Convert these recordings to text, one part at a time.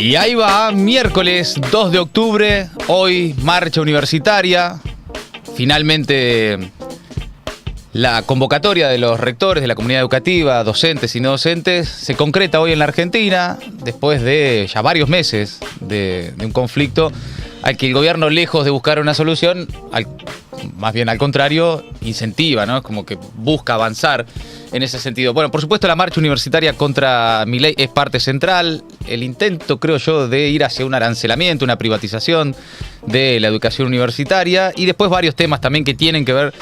Y ahí va, miércoles 2 de octubre, hoy marcha universitaria. Finalmente la convocatoria de los rectores de la comunidad educativa, docentes y no docentes, se concreta hoy en la Argentina, después de ya varios meses de un conflicto al que el gobierno, lejos de buscar una solución, más bien al contrario, incentiva, ¿no? Es como que busca avanzar en ese sentido. Bueno, por supuesto, la marcha universitaria contra Milei es parte central. El intento, creo yo, de ir hacia un arancelamiento, una privatización de la educación universitaria, y después varios temas también que tienen que ver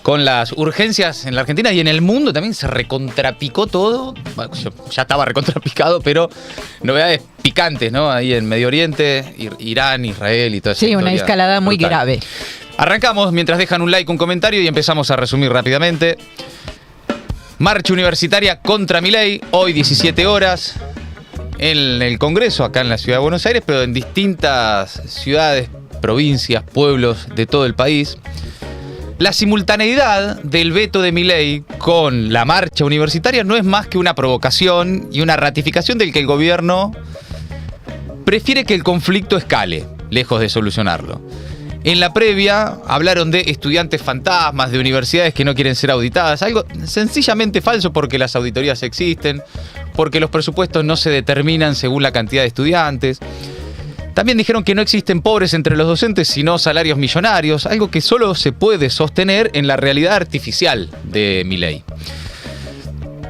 con las urgencias en la Argentina y en el mundo. También se recontrapicó todo. Bueno, ya estaba recontrapicado, pero novedades picantes, ¿no? Ahí en Medio Oriente, Irán, Israel y todo eso. Sí, una escalada muy grave. Arrancamos mientras dejan un like, un comentario, y empezamos a resumir rápidamente. Marcha universitaria contra Milei, hoy 17 horas, en el Congreso, acá en la ciudad de Buenos Aires, pero en distintas ciudades, provincias, pueblos de todo el país. La simultaneidad del veto de Milei con la marcha universitaria no es más que una provocación y una ratificación del que el gobierno prefiere que el conflicto escale, lejos de solucionarlo. En la previa hablaron de estudiantes fantasmas, de universidades que no quieren ser auditadas, algo sencillamente falso porque las auditorías existen, porque los presupuestos no se determinan según la cantidad de estudiantes. También dijeron que no existen pobres entre los docentes, sino salarios millonarios, algo que solo se puede sostener en la realidad artificial de Milei.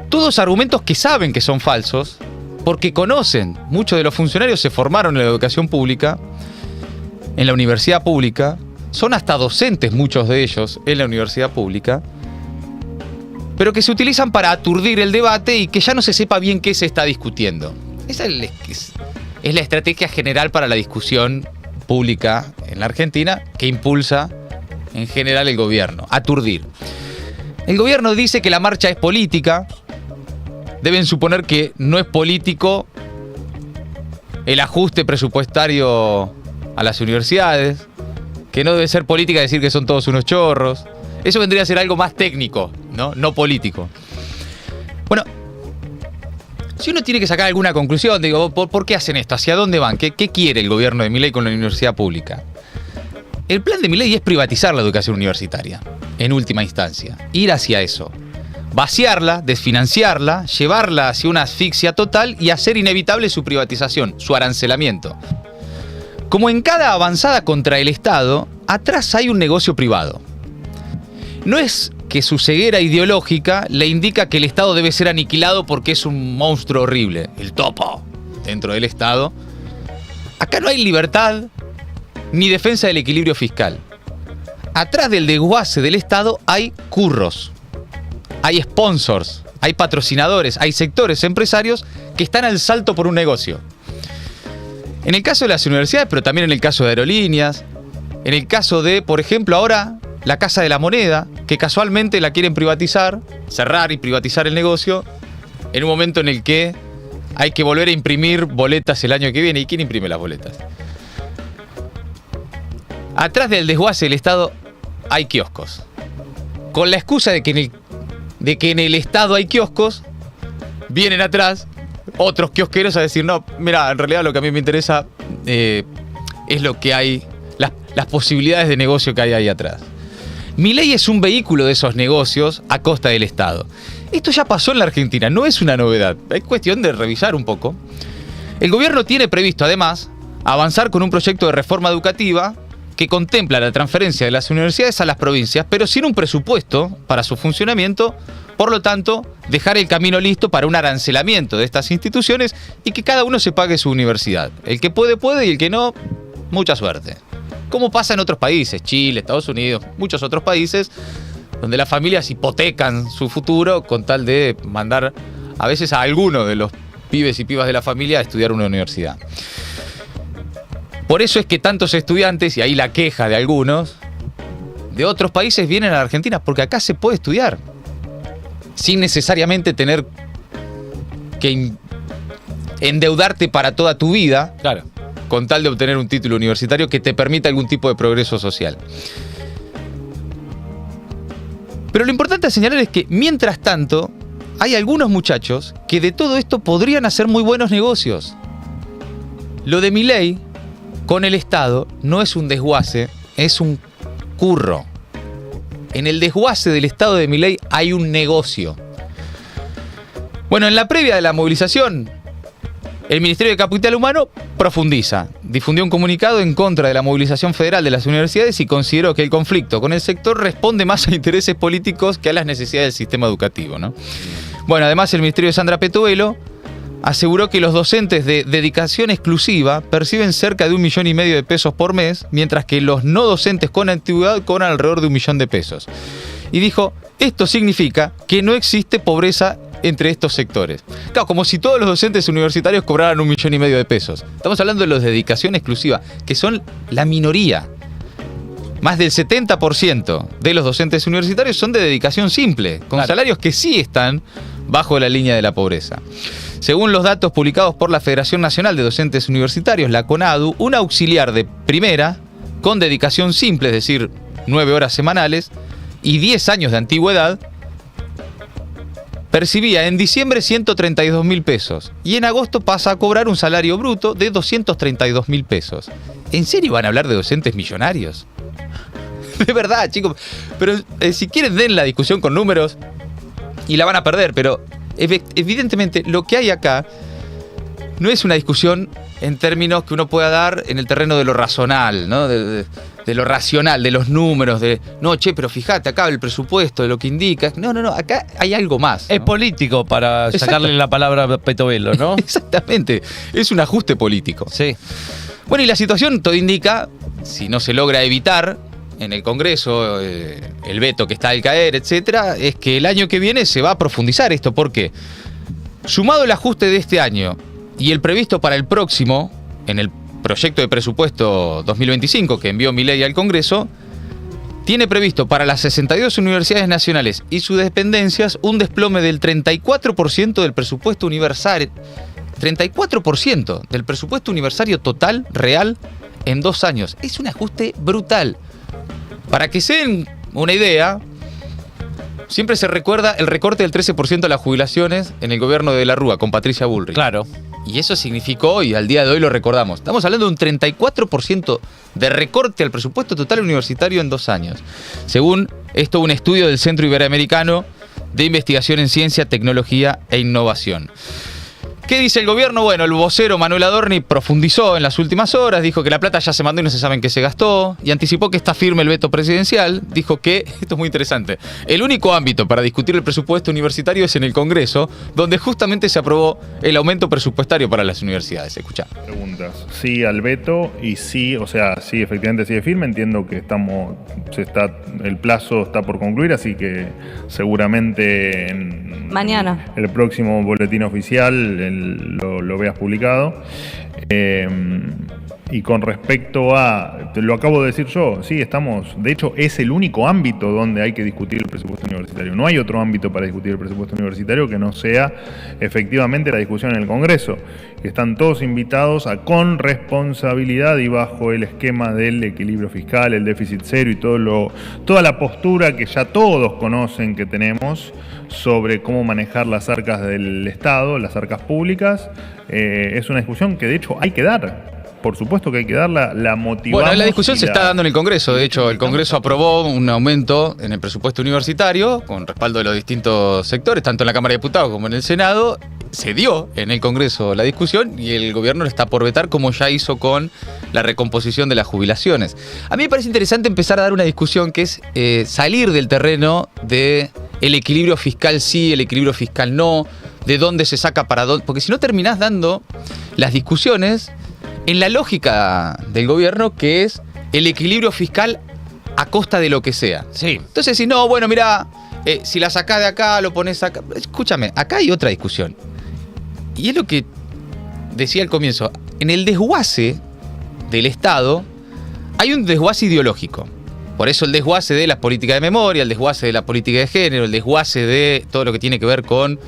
Todos argumentos que saben que son falsos, porque conocen, muchos de los funcionarios se formaron en la educación pública, en la universidad pública, son hasta docentes muchos de ellos en la universidad pública, pero que se utilizan para aturdir el debate y que ya no se sepa bien qué se está discutiendo. Esa es la estrategia general para la discusión pública en la Argentina que impulsa en general el gobierno, aturdir. El gobierno dice que la marcha es política. Deben suponer que no es político el ajuste presupuestario a las universidades, que no debe ser política decir que son todos unos chorros. Eso vendría a ser algo más técnico, no político. Bueno, si uno tiene que sacar alguna conclusión, digo, ¿por qué hacen esto? ¿Hacia dónde van? ¿Qué quiere el gobierno de Milei con la universidad pública? El plan de Milei es privatizar la educación universitaria, en última instancia. Ir hacia eso. Vaciarla, desfinanciarla, llevarla hacia una asfixia total y hacer inevitable su privatización, su arancelamiento. Como en cada avanzada contra el Estado, atrás hay un negocio privado. No es que su ceguera ideológica le indica que el Estado debe ser aniquilado porque es un monstruo horrible, el topo, dentro del Estado. Acá no hay libertad ni defensa del equilibrio fiscal. Atrás del desguace del Estado hay curros, hay sponsors, hay patrocinadores, hay sectores empresarios que están al salto por un negocio. En el caso de las universidades, pero también en el caso de aerolíneas, en el caso de, por ejemplo, ahora la Casa de la Moneda, que casualmente la quieren privatizar, cerrar y privatizar el negocio, en un momento en el que hay que volver a imprimir boletas el año que viene. ¿Y quién imprime las boletas? Atrás del desguace del Estado hay kioscos. Con la excusa de que en el Estado hay kioscos, vienen atrás otros kiosqueros a decir, no, mira, en realidad lo que a mí me interesa es lo que hay, las posibilidades de negocio que hay ahí atrás. Milei es un vehículo de esos negocios a costa del Estado. Esto ya pasó en la Argentina, no es una novedad, es cuestión de revisar un poco. El gobierno tiene previsto, además, avanzar con un proyecto de reforma educativa que contempla la transferencia de las universidades a las provincias, pero sin un presupuesto para su funcionamiento. Por lo tanto, dejar el camino listo para un arancelamiento de estas instituciones y que cada uno se pague su universidad. El que puede, puede, y el que no, mucha suerte. Como pasa en otros países, Chile, Estados Unidos, muchos otros países, donde las familias hipotecan su futuro con tal de mandar a veces a alguno de los pibes y pibas de la familia a estudiar en una universidad. Por eso es que tantos estudiantes, y ahí la queja de algunos, de otros países vienen a la Argentina, porque acá se puede estudiar sin necesariamente tener que endeudarte para toda tu vida, claro, con tal de obtener un título universitario que te permita algún tipo de progreso social. Pero lo importante a señalar es que, mientras tanto, hay algunos muchachos que de todo esto podrían hacer muy buenos negocios. Lo de Milei con el Estado no es un desguace, es un curro. En el desguace del Estado de Milei hay un negocio. Bueno, en la previa de la movilización, el Ministerio de Capital Humano profundiza. Difundió un comunicado en contra de la movilización federal de las universidades y consideró que el conflicto con el sector responde más a intereses políticos que a las necesidades del sistema educativo, ¿no? Bueno, además el Ministerio de Sandra Petuelo aseguró que los docentes de dedicación exclusiva perciben cerca de 1,5 millones de pesos por mes, mientras que los no docentes con antigüedad cobran alrededor de 1 millón de pesos. Y dijo, esto significa que no existe pobreza entre estos sectores. Claro, como si todos los docentes universitarios cobraran 1,5 millones de pesos. Estamos hablando de los de dedicación exclusiva, que son la minoría. Más del 70% de los docentes universitarios son de dedicación simple, con salarios que sí están bajo la línea de la pobreza. Según los datos publicados por la Federación Nacional de Docentes Universitarios, la CONADU, un auxiliar de primera con dedicación simple, es decir, 9 horas semanales y 10 años de antigüedad, percibía en diciembre 132.000 pesos y en agosto pasa a cobrar un salario bruto de 232.000 pesos. ¿En serio van a hablar de docentes millonarios? De verdad, chicos. Pero si quieren den la discusión con números y la van a perder, pero evidentemente lo que hay acá no es una discusión en términos que uno pueda dar en el terreno de lo razonal, ¿no? De lo racional, de los números, no, pero fíjate acá el presupuesto, de lo que indica. No, acá hay algo más, ¿no? Es político para sacarle la palabra a Petovelo, ¿no? Exactamente, es un ajuste político. Sí. Bueno, y la situación todo indica, si no se logra evitar en el Congreso el veto que está al caer, etcétera, es que el año que viene se va a profundizar esto. ¿Por qué? Sumado el ajuste de este año y el previsto para el próximo, en el proyecto de presupuesto 2025 que envió Milei al Congreso, tiene previsto para las 62 universidades nacionales y sus dependencias un desplome del 34% del presupuesto universal. 34% del presupuesto universitario total, real, en 2 años. Es un ajuste brutal. Para que se den una idea, siempre se recuerda el recorte del 13% de las jubilaciones en el gobierno de la Rúa con Patricia Bullrich. Claro. Y eso significó, y al día de hoy lo recordamos, estamos hablando de un 34% de recorte al presupuesto total universitario en 2 años. Según esto, un estudio del Centro Iberoamericano de Investigación en Ciencia, Tecnología e Innovación. ¿Qué dice el gobierno? Bueno, el vocero Manuel Adorni profundizó en las últimas horas, dijo que la plata ya se mandó y no se sabe en qué se gastó, y anticipó que está firme el veto presidencial. Dijo que, esto es muy interesante, el único ámbito para discutir el presupuesto universitario es en el Congreso, donde justamente se aprobó el aumento presupuestario para las universidades. Escuchá. Preguntas. Sí al veto y sí, o sea, sí, efectivamente sigue firme. Entiendo que el plazo está por concluir, así que seguramente mañana el próximo boletín oficial lo veas publicado. Y con respecto a, lo acabo de decir yo, sí, de hecho es el único ámbito donde hay que discutir el presupuesto universitario. No hay otro ámbito para discutir el presupuesto universitario que no sea efectivamente la discusión en el Congreso. Están todos invitados a, con responsabilidad y bajo el esquema del equilibrio fiscal, el déficit cero y toda la postura que ya todos conocen que tenemos sobre cómo manejar las arcas del Estado, las arcas públicas. Es una discusión que de hecho hay que dar. Por supuesto que hay que dar la motivación. Bueno, la discusión se está dando en el Congreso. De hecho, el Congreso aprobó un aumento en el presupuesto universitario con respaldo de los distintos sectores, tanto en la Cámara de Diputados como en el Senado. Se dio en el Congreso la discusión y el gobierno está por vetar, como ya hizo con la recomposición de las jubilaciones. A mí me parece interesante empezar a dar una discusión que es salir del terreno de el equilibrio fiscal sí, el equilibrio fiscal no, de dónde se saca para dónde. Porque si no terminás dando las discusiones en la lógica del gobierno, que es el equilibrio fiscal a costa de lo que sea. Sí. Entonces, si no, bueno, mirá, si la sacás de acá, lo pones acá. Escúchame, acá hay otra discusión. Y es lo que decía al comienzo. En el desguace del Estado hay un desguace ideológico. Por eso el desguace de las políticas de memoria, el desguace de la política de género, el desguace de todo lo que tiene que ver con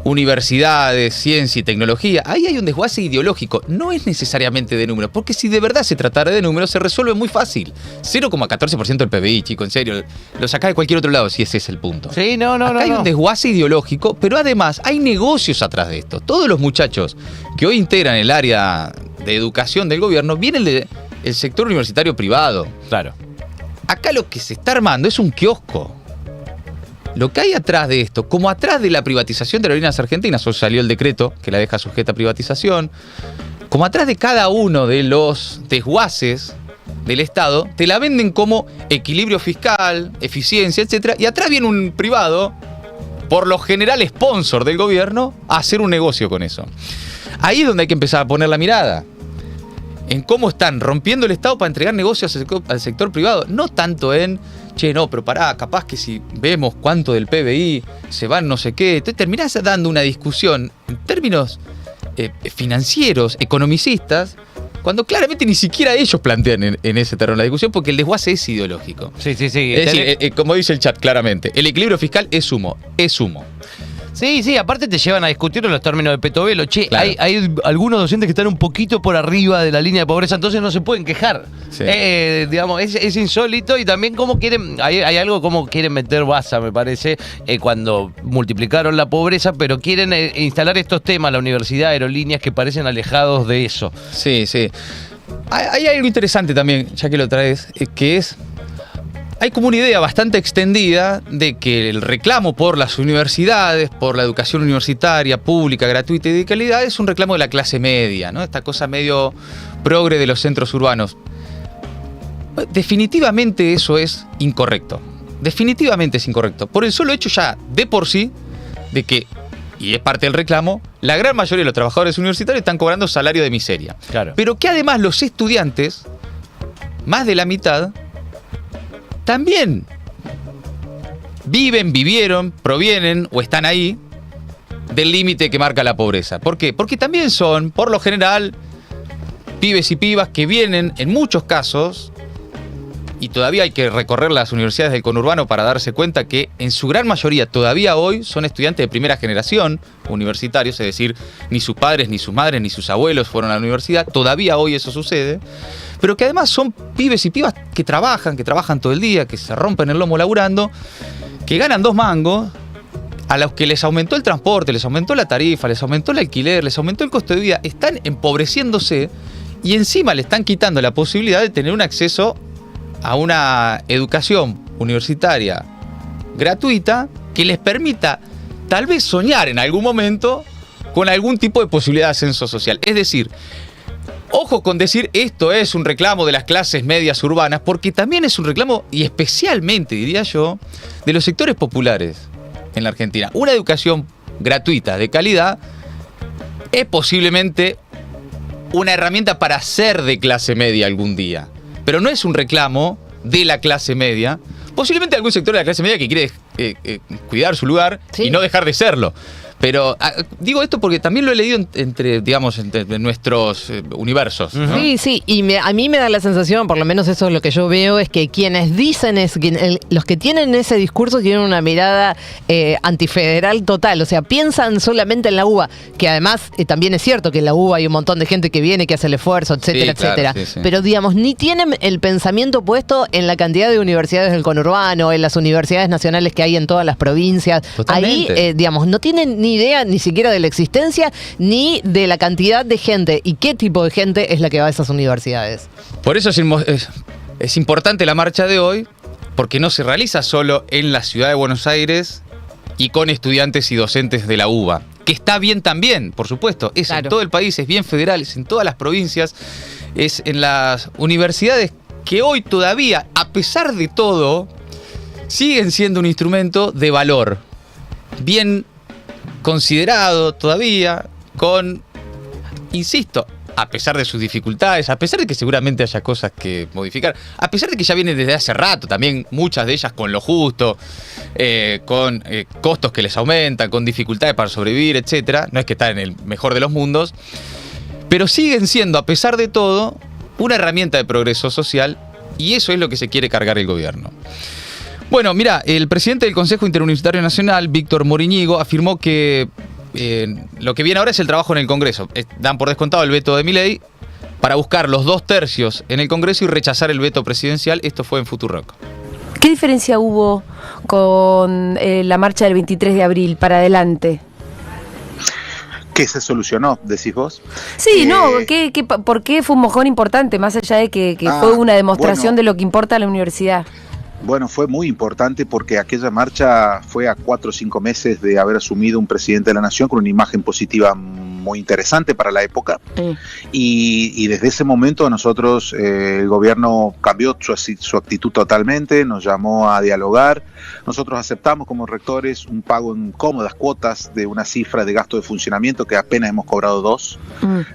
universidades, ciencia y tecnología, ahí hay un desguace ideológico. No es necesariamente de números, porque si de verdad se tratara de números, se resuelve muy fácil. 0,14% del PBI, chico, en serio. Lo sacás de cualquier otro lado si ese es el punto. Sí, no. Acá hay un desguace ideológico, pero además hay negocios atrás de esto. Todos los muchachos que hoy integran el área de educación del gobierno vienen del sector universitario privado. Claro. Acá lo que se está armando es un kiosco. Lo que hay atrás de esto, como atrás de la privatización de Aerolíneas Argentinas, hoy salió el decreto que la deja sujeta a privatización, como atrás de cada uno de los desguaces del Estado, te la venden como equilibrio fiscal, eficiencia, etc. Y atrás viene un privado, por lo general sponsor del gobierno, a hacer un negocio con eso. Ahí es donde hay que empezar a poner la mirada. En cómo están rompiendo el Estado para entregar negocios al sector privado. No tanto en, che, no, pero pará, capaz que si vemos cuánto del PBI se van no sé qué. Entonces terminás dando una discusión en términos financieros, economicistas, cuando claramente ni siquiera ellos plantean en ese terreno la discusión, porque el desguace es ideológico. Sí. Es decir, como dice el chat claramente, el equilibrio fiscal es humo. Sí, aparte te llevan a discutir en los términos de Petovelo. Che, Claro. hay algunos docentes que están un poquito por arriba de la línea de pobreza, entonces no se pueden quejar. Sí. Digamos, es insólito, y también cómo quieren, hay algo como quieren meter baza, me parece, cuando multiplicaron la pobreza, pero quieren instalar estos temas, la universidad, aerolíneas, que parecen alejados de eso. Sí. Hay algo interesante también, ya que lo traes, que es... Hay como una idea bastante extendida de que el reclamo por las universidades, por la educación universitaria, pública, gratuita y de calidad, es un reclamo de la clase media, ¿no? Esta cosa medio progre de los centros urbanos. Definitivamente eso es incorrecto. Definitivamente es incorrecto. Por el solo hecho ya de por sí de que, y es parte del reclamo, la gran mayoría de los trabajadores universitarios están cobrando salario de miseria. Claro. Pero que además los estudiantes, más de la mitad, también vivieron, provienen o están ahí del límite que marca la pobreza. ¿Por qué? Porque también son, por lo general, pibes y pibas que vienen, en muchos casos, y todavía hay que recorrer las universidades del conurbano para darse cuenta que en su gran mayoría todavía hoy son estudiantes de primera generación universitarios, es decir, ni sus padres, ni sus madres, ni sus abuelos fueron a la universidad, todavía hoy eso sucede, pero que además son pibes y pibas que trabajan todo el día, que se rompen el lomo laburando, que ganan 2 mangos, a los que les aumentó el transporte, les aumentó la tarifa, les aumentó el alquiler, les aumentó el costo de vida, están empobreciéndose y encima le están quitando la posibilidad de tener un acceso a una educación universitaria gratuita que les permita tal vez soñar en algún momento con algún tipo de posibilidad de ascenso social. Es decir, ojo con decir esto es un reclamo de las clases medias urbanas, porque también es un reclamo, y especialmente, diría yo, de los sectores populares en la Argentina. Una educación gratuita, de calidad, es posiblemente una herramienta para ser de clase media algún día. Pero no es un reclamo de la clase media. Posiblemente algún sector de la clase media que quiere cuidar su lugar, ¿sí?, y no dejar de serlo. Pero digo esto porque también lo he leído entre nuestros universos, ¿no? Sí, y a mí me da la sensación, por lo menos eso es lo que yo veo, es que quienes dicen, los que tienen ese discurso tienen una mirada antifederal total, o sea, piensan solamente en la UBA, que además también es cierto que en la UBA hay un montón de gente que viene, que hace el esfuerzo, etcétera, Sí, claro, etcétera, sí. pero digamos, ni tienen el pensamiento puesto en la cantidad de universidades del conurbano, en las universidades nacionales que hay en todas las provincias. Totalmente. Ahí, digamos, no tienen ni idea ni siquiera de la existencia ni de la cantidad de gente y qué tipo de gente es la que va a esas universidades. Por eso es importante la marcha de hoy, porque no se realiza solo en la ciudad de Buenos Aires y con estudiantes y docentes de la UBA, que está bien también, por supuesto, es Claro. en todo el país, es bien federal, es en todas las provincias, es en las universidades que hoy todavía, a pesar de todo, siguen siendo un instrumento de valor, bien considerado todavía, insisto, a pesar de sus dificultades, a pesar de que seguramente haya cosas que modificar, a pesar de que ya vienen desde hace rato, también muchas de ellas con lo justo, con costos que les aumentan, con dificultades para sobrevivir, etcétera. No es que están en el mejor de los mundos, pero siguen siendo, a pesar de todo, una herramienta de progreso social, y eso es lo que se quiere cargar el gobierno. Bueno, mira, el presidente del Consejo Interuniversitario Nacional, Víctor Morínigo, afirmó que lo que viene ahora es el trabajo en el Congreso. Dan por descontado el veto de Milei para buscar los 2/3 en el Congreso y rechazar el veto presidencial. Esto fue en Futurock. ¿Qué diferencia hubo con la marcha del 23 de abril para adelante? ¿Qué se solucionó, decís vos? Sí, ¿por qué fue un mojón importante, más allá de que fue una demostración de lo que importa a la universidad? Bueno, fue muy importante porque aquella marcha fue a 4 o 5 meses de haber asumido un presidente de la nación con una imagen positiva muy interesante para la época. Y desde ese momento nosotros, el gobierno cambió su actitud totalmente, nos llamó a dialogar. Nosotros aceptamos como rectores un pago en cómodas cuotas de una cifra de gasto de funcionamiento que apenas hemos cobrado 2,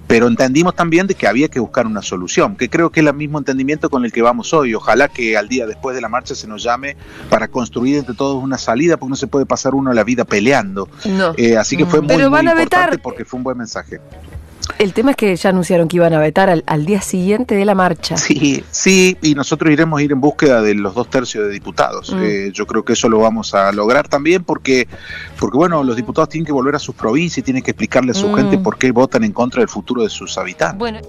pero entendimos también de que había que buscar una solución, que creo que es el mismo entendimiento con el que vamos hoy. Ojalá que al día después de la marcha se nos llame para construir entre todos una salida, porque no se puede pasar uno la vida peleando. No. Así que fue muy importante vetar, porque fue un buen mensaje. El tema es que ya anunciaron que iban a vetar al día siguiente de la marcha. Sí, y nosotros iremos a ir en búsqueda de los 2/3 de diputados. Yo creo que eso lo vamos a lograr también porque bueno, los diputados tienen que volver a sus provincias y tienen que explicarle a su gente por qué votan en contra del futuro de sus habitantes. Bueno.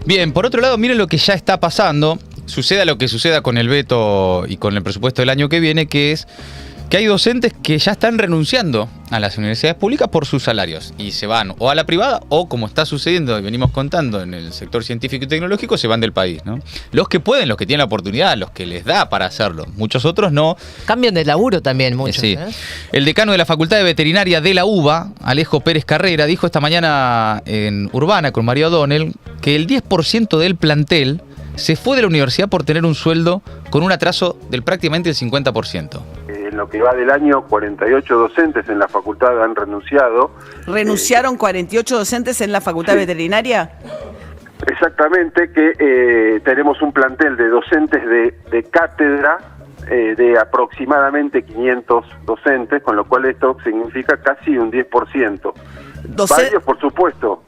Bien, por otro lado, miren lo que ya está pasando. Suceda lo que suceda con el veto y con el presupuesto del año que viene, que es que hay docentes que ya están renunciando a las universidades públicas por sus salarios y se van o a la privada o, como está sucediendo y venimos contando en el sector científico y tecnológico, se van del país, ¿no? Los que pueden, los que tienen la oportunidad, los que les da para hacerlo. Muchos otros no. Cambian de laburo también muchos. Sí. El decano de la Facultad de Veterinaria de la UBA, Alejo Pérez Carrera, dijo esta mañana en Urbana con María O'Donnell que el 10% del plantel se fue de la universidad por tener un sueldo con un atraso del prácticamente el 50%. En lo que va del año, 48 docentes en la facultad han renunciado. ¿Renunciaron 48 docentes en la Facultad Veterinaria? Exactamente, que tenemos un plantel de docentes de cátedra de aproximadamente 500 docentes, con lo cual esto significa casi un 10%. Varios, por supuesto,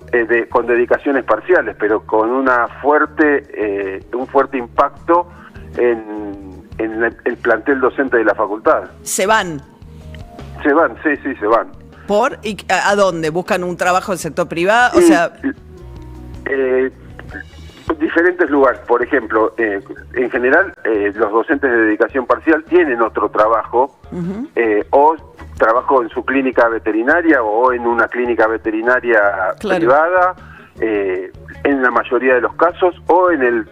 con dedicaciones parciales, pero con un fuerte impacto en el plantel docente de la facultad. ¿Se van? Se van, sí, se van. ¿Por? ¿Y a dónde? ¿Buscan un trabajo en el sector privado? O y, sea... diferentes lugares. Por ejemplo, en general, los docentes de dedicación parcial tienen otro trabajo, o trabajo en su clínica veterinaria o en una clínica veterinaria privada, en la mayoría de los casos, o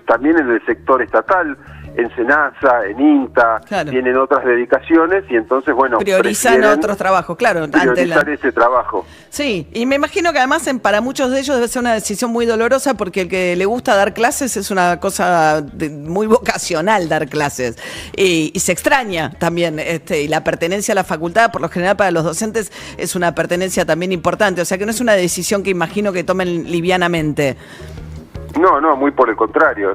también en el sector estatal, en SENASA, en INTA, tienen otras dedicaciones y entonces, bueno, priorizan otros trabajos, priorizar ese trabajo. Sí, y me imagino que además para muchos de ellos debe ser una decisión muy dolorosa porque el que le gusta dar clases es una cosa muy vocacional dar clases y se extraña también, y la pertenencia a la facultad, por lo general para los docentes es una pertenencia también importante, o sea que no es una decisión que imagino que tomen livianamente. No, muy por el contrario,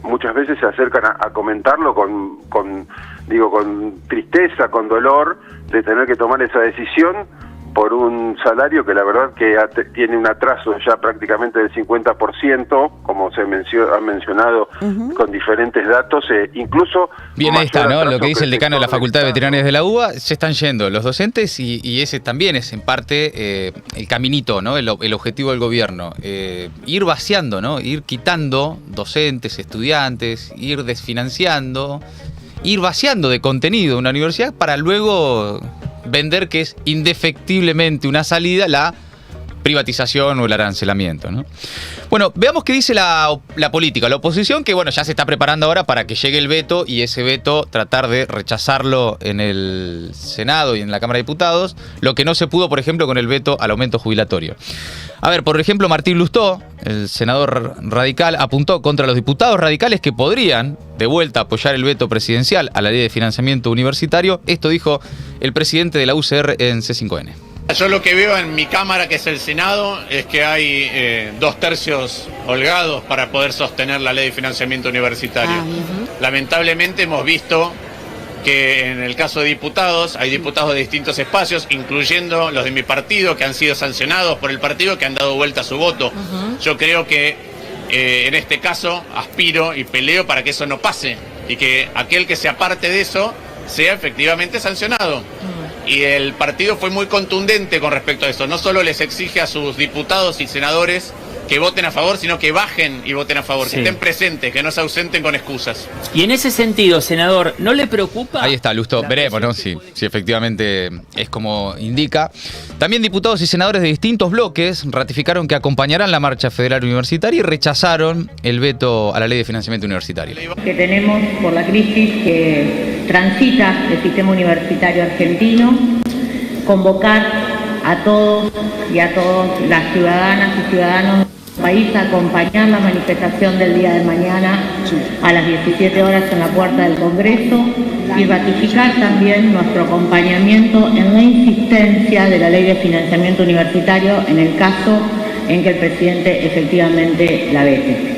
muchas veces se acercan a comentarlo con tristeza, con dolor de tener que tomar esa decisión por un salario que la verdad que tiene un atraso ya prácticamente del 50%, como se ha mencionado con diferentes datos, incluso... Bien, ahí está, ¿no? Lo que dice el decano de la Facultad de Veterinarias de la UBA, se están yendo los docentes y ese también es en parte el caminito, ¿no? El objetivo del gobierno. Ir vaciando, ¿no? Ir quitando docentes, estudiantes, ir desfinanciando, ir vaciando de contenido una universidad para luego vender que es indefectiblemente una salida la privatización o el arancelamiento, ¿no? Bueno, veamos qué dice la política, la oposición, que bueno, ya se está preparando ahora para que llegue el veto y ese veto tratar de rechazarlo en el Senado y en la Cámara de Diputados, lo que no se pudo, por ejemplo, con el veto al aumento jubilatorio. A ver, por ejemplo, Martín Lustó, el senador radical, apuntó contra los diputados radicales que podrían, de vuelta, apoyar el veto presidencial a la ley de financiamiento universitario. Esto dijo el presidente de la UCR en C5N. Yo lo que veo en mi Cámara, que es el Senado, es que hay 2/3 holgados para poder sostener la ley de financiamiento universitario. Lamentablemente hemos visto que en el caso de diputados, hay diputados de distintos espacios, incluyendo los de mi partido, que han sido sancionados por el partido, que han dado vuelta a su voto. Yo creo que en este caso aspiro y peleo para que eso no pase y que aquel que se aparte de eso sea efectivamente sancionado. y el partido fue muy contundente con respecto a eso. No solo les exige a sus diputados y senadores que voten a favor, sino que bajen y voten a favor, que estén presentes, que no se ausenten con excusas. Y en ese sentido, senador, ¿no le preocupa? Ahí está, Lusto. Veremos, ¿no? Si efectivamente es como indica. También diputados y senadores de distintos bloques ratificaron que acompañarán la marcha federal universitaria y rechazaron el veto a la ley de financiamiento universitario. Que tenemos por la crisis que transita el sistema universitario argentino, convocar a todos y a todas las ciudadanas y ciudadanos del país a acompañar la manifestación del día de mañana a las 17 horas en la puerta del Congreso y ratificar también nuestro acompañamiento en la insistencia de la Ley de Financiamiento Universitario en el caso en que el presidente efectivamente la vete.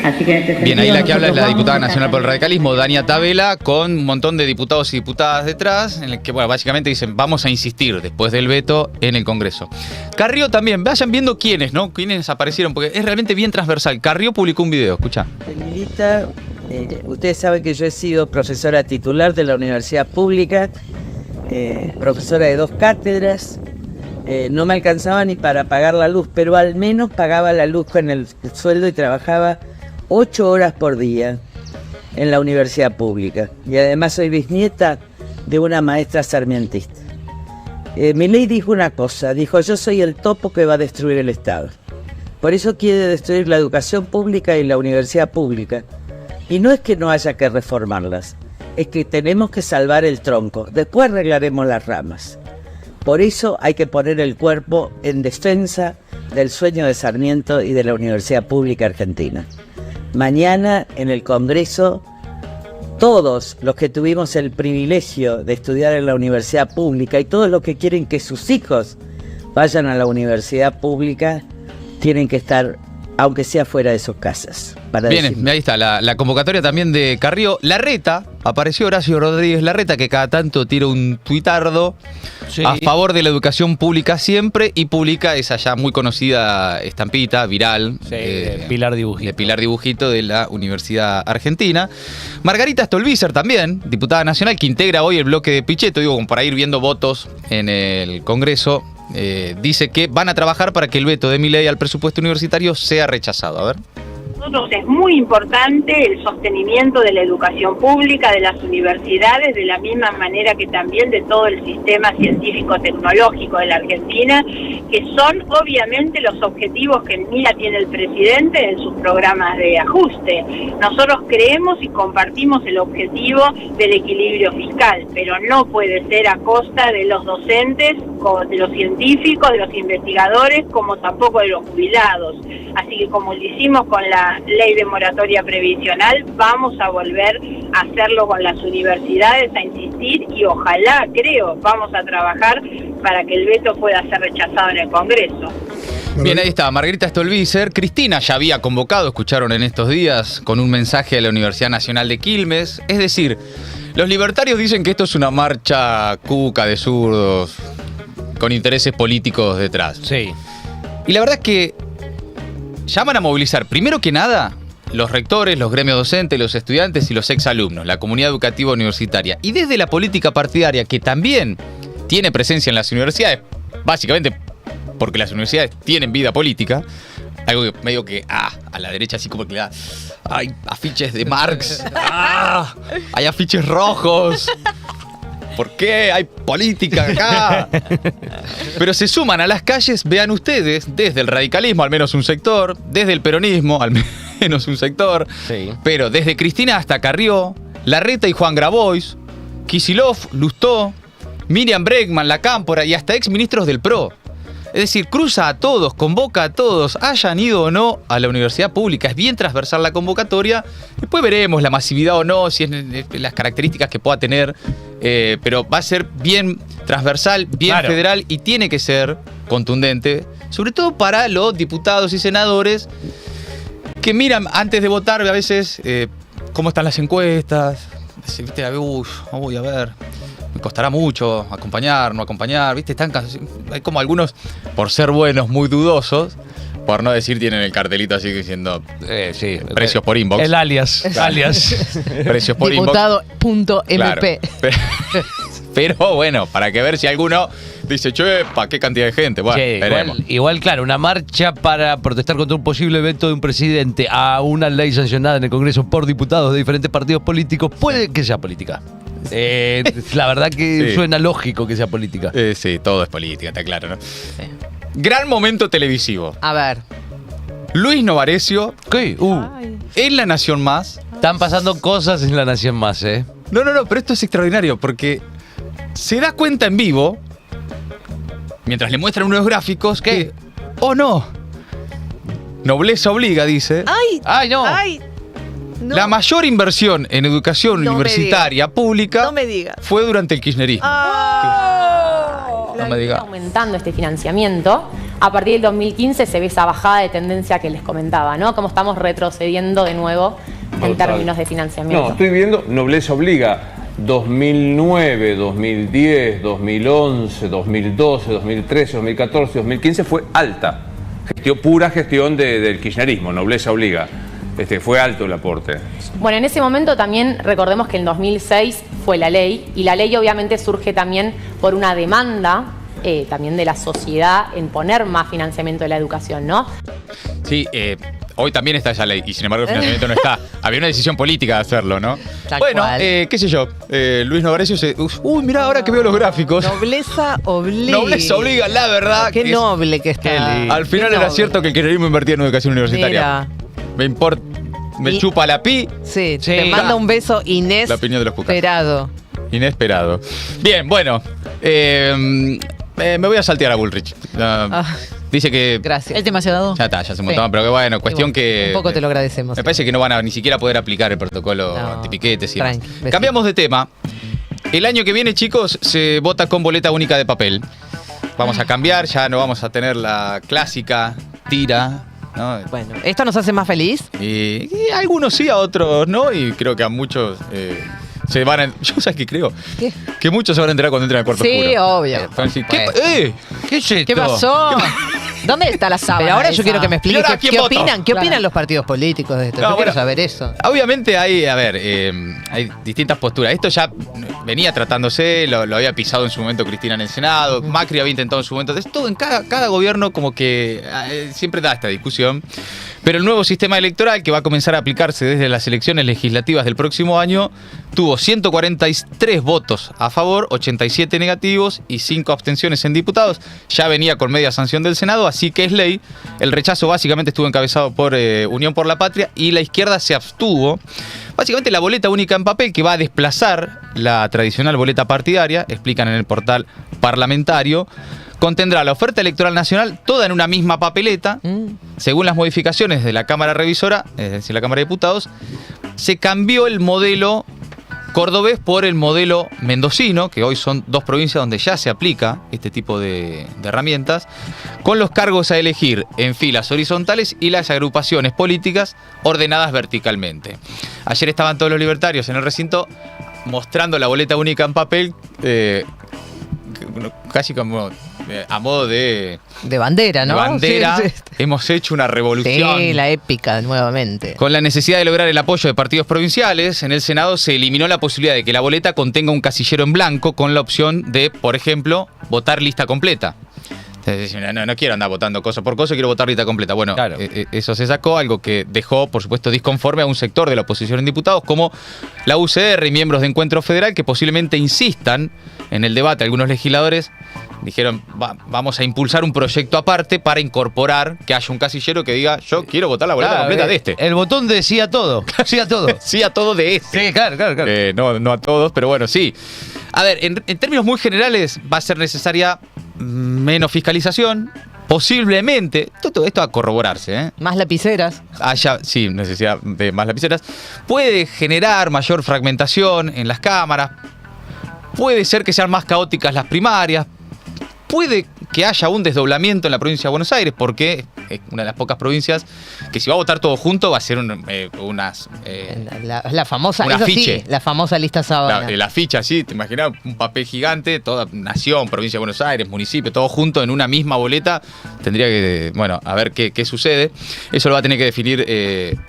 Así que en este sentido, bien, ahí la que habla es la diputada nacional por el radicalismo, Dania Tabela, con un montón de diputados y diputadas detrás, en el que, bueno, básicamente dicen, vamos a insistir después del veto en el Congreso. Carrió también, vayan viendo quiénes, ¿no? Quiénes aparecieron, porque es realmente bien transversal. Carrió publicó un video, escucha. Milita, ustedes saben que yo he sido profesora titular de la Universidad Pública, profesora de 2 cátedras. No me alcanzaba ni para pagar la luz, pero al menos pagaba la luz con el sueldo y trabajaba 8 horas por día en la universidad pública. Y además soy bisnieta de una maestra sarmientista. Milei dijo una cosa, dijo, yo soy el topo que va a destruir el Estado. Por eso quiere destruir la educación pública y la universidad pública. Y no es que no haya que reformarlas, es que tenemos que salvar el tronco, después arreglaremos las ramas. Por eso hay que poner el cuerpo en defensa del sueño de Sarmiento y de la Universidad Pública Argentina. Mañana en el Congreso, todos los que tuvimos el privilegio de estudiar en la universidad pública y todos los que quieren que sus hijos vayan a la universidad pública, tienen que estar, aunque sea fuera de sus casas. Bien, ahí está la convocatoria también de Carrió. Larreta, apareció Horacio Rodríguez Larreta, que cada tanto tira un tuitardo a favor de la educación pública siempre y publica esa ya muy conocida estampita viral de Pilar Dibujito. De Pilar Dibujito de la Universidad Argentina. Margarita Stolbizer también, diputada nacional, que integra hoy el bloque de Pichetto, digo, como para ir viendo votos en el Congreso. Dice que van a trabajar para que el veto de Milei al presupuesto universitario sea rechazado. A ver. Nosotros es muy importante el sostenimiento de la educación pública, de las universidades, de la misma manera que también de todo el sistema científico-tecnológico de la Argentina, que son obviamente los objetivos que mira tiene el presidente en sus programas de ajuste. Nosotros creemos y compartimos el objetivo del equilibrio fiscal, pero no puede ser a costa de los docentes, de los científicos, de los investigadores, como tampoco de los jubilados. Así que como lo hicimos con la ley de moratoria previsional, vamos a volver a hacerlo con las universidades, a insistir y ojalá, vamos a trabajar para que el veto pueda ser rechazado en el Congreso. Bien, ahí está, Margarita Stolbizer. Cristina ya había convocado, escucharon en estos días, con un mensaje a la Universidad Nacional de Quilmes. Es decir, los libertarios dicen que esto es una marcha cuca de zurdos, con intereses políticos detrás. Sí. Y la verdad es que llaman a movilizar, primero que nada, los rectores, los gremios docentes, los estudiantes y los exalumnos, la comunidad educativa universitaria. Y desde la política partidaria, que también tiene presencia en las universidades, básicamente porque las universidades tienen vida política, algo que medio que, a la derecha así como que le da, hay afiches de Marx, hay afiches rojos. ¿Por qué hay política acá? Pero se suman a las calles, vean ustedes, desde el radicalismo, al menos un sector, desde el peronismo, al menos un sector, pero desde Cristina hasta Carrió, Larreta y Juan Grabois, Kicillof, Lustó, Miriam Bregman, La Cámpora y hasta exministros del PRO. Es decir, cruza a todos, convoca a todos, hayan ido o no a la universidad pública. Es bien transversal la convocatoria. Después veremos la masividad o no, si es las características que pueda tener. Pero va a ser bien transversal, bien federal y tiene que ser contundente. Sobre todo para los diputados y senadores que miran antes de votar a veces cómo están las encuestas. Voy a ver. Me costará mucho acompañar, no acompañar, ¿viste? Hay como algunos, por ser buenos, muy dudosos, por no decir, tienen el cartelito así diciendo precios por inbox. El alias. Precios por inbox. Diputado.mp. Claro. Pero bueno, para que ver si alguno dice, che, ¿para qué cantidad de gente? Bueno, Che, veremos. igual, claro, una marcha para protestar contra un posible veto de un presidente a una ley sancionada en el Congreso por diputados de diferentes partidos políticos puede que sea política. La verdad que Sí. suena lógico que sea política. Sí, todo es política, está claro, ¿no? Gran momento televisivo. A ver. Luis Novarecio ¿Qué? en La Nación Más. Están pasando cosas en La Nación Más, ¿eh? No, pero esto es extraordinario porque se da cuenta en vivo, mientras le muestran unos gráficos, que, oh no, nobleza obliga, dice. ¡Ay, no! ¡Ay! No. La mayor inversión en educación No me universitaria pública No me digas. fue durante el kirchnerismo. No me diga. Aumentando este financiamiento. A partir del 2015 se ve esa bajada de tendencia que les comentaba, ¿no? Como estamos retrocediendo de nuevo en términos de financiamiento. No, estoy viendo Nobleza Obliga. 2009, 2010, 2011, 2012, 2013, 2014, 2015 fue alta. Pura gestión del kirchnerismo, Nobleza Obliga. Fue alto el aporte. Bueno, en ese momento también recordemos que en 2006 fue la ley, y la ley obviamente surge también por una demanda también de la sociedad en poner más financiamiento de la educación, ¿no? Sí, hoy también está esa ley y sin embargo el financiamiento no está. Había una decisión política de hacerlo, ¿no? Tal bueno, cual. qué sé yo, Luis Novarecio se... Uy, mirá, ahora que veo los gráficos. Nobleza obliga. Nobleza obliga, la verdad. Qué que noble que está. al final Qué era noble. cierto que el kirchnerismo invertía en educación universitaria. Mira. Me Y- chupa la pi. Sí, te manda un beso Inés. La opinión de los cucas. Esperado. Inesperado. Bien, bueno. Me voy a saltear a Bullrich. Dice que... Gracias. Es demasiado. Ya está, ya se montó. Sí. Pero que bueno, cuestión que... Un poco te lo agradecemos. Me parece que no van a ni siquiera poder aplicar el protocolo antipiquetes y demás. tranqui, besito. Cambiamos de tema. El año que viene, chicos, se vota con boleta única de papel. Vamos a cambiar, ya no vamos a tener la clásica tira, ¿no? Bueno, ¿esto nos hace más feliz? Y a algunos sí, a otros no, y creo que a muchos se van a... Yo, ¿sabes qué creo? ¿Qué? Que muchos se van a enterar cuando entren al cuarto Sí, oscuro. obvio. Van a decir, ¿qué, Bueno. ¿Qué es esto? ¿Qué pasó? ¿Dónde está la sábana? Pero ahora yo esa? quiero que me ¿Y expliques ahora qué quién voto? opinan. ¿Qué Claro. opinan los partidos políticos de esto? No, Yo quiero bueno. saber eso. Obviamente hay, a ver, hay distintas posturas. Esto ya venía tratándose, lo había pisado en su momento Cristina en el Senado, Macri había intentado en su momento. Es todo en cada gobierno como que siempre da esta discusión. Pero el nuevo sistema electoral que va a comenzar a aplicarse desde las elecciones legislativas del próximo año tuvo 143 votos a favor, 87 negativos y 5 abstenciones en diputados. Ya venía con media sanción del Senado, así que es ley. El rechazo básicamente estuvo encabezado por Unión por la Patria y la izquierda se abstuvo. Básicamente la boleta única en papel que va a desplazar la tradicional boleta partidaria, explican en el portal parlamentario, contendrá la oferta electoral nacional toda en una misma papeleta. Según las modificaciones de la Cámara Revisora, es decir, la Cámara de Diputados, se cambió el modelo cordobés por el modelo mendocino, que hoy son dos provincias donde ya se aplica este tipo de herramientas, con los cargos a elegir en filas horizontales y las agrupaciones políticas ordenadas verticalmente. Ayer estaban todos los libertarios en el recinto mostrando la boleta única en papel, casi como a modo de bandera, ¿no? de bandera. Sí, sí. Hemos hecho una revolución. Sí, la épica nuevamente. Con la necesidad de lograr el apoyo de partidos provinciales, en el Senado se eliminó la posibilidad de que la boleta contenga un casillero en blanco con la opción de, por ejemplo, votar lista completa. No quiero andar votando cosa por cosa, quiero votar lista completa. Bueno, Claro. eso se sacó, algo que dejó, por supuesto, disconforme a un sector de la oposición en diputados, como la UCR y miembros de Encuentro Federal, que posiblemente insistan en el debate. Algunos legisladores dijeron, vamos a impulsar un proyecto aparte para incorporar que haya un casillero que diga, yo quiero votar la boleta Claro, completa de este. El botón de sí a todo. Sí a todo. Sí a todo de este. Sí, claro. No a todos, pero bueno, sí. A ver, en términos muy generales va a ser necesaria menos fiscalización, posiblemente, todo esto a corroborarse, ¿eh? Más lapiceras. Haya, sí, necesidad de más lapiceras. Puede generar mayor fragmentación en las cámaras, puede ser que sean más caóticas las primarias, puede que haya un desdoblamiento en la provincia de Buenos Aires, porque es una de las pocas provincias que si va a votar todo junto va a ser unas... La famosa, un eso afiche. sí, la famosa lista sábana. La ficha, sí, te imaginas un papel gigante, toda nación, provincia de Buenos Aires, municipio, todo junto en una misma boleta. Tendría que, bueno, a ver qué sucede. Eso lo va a tener que definir,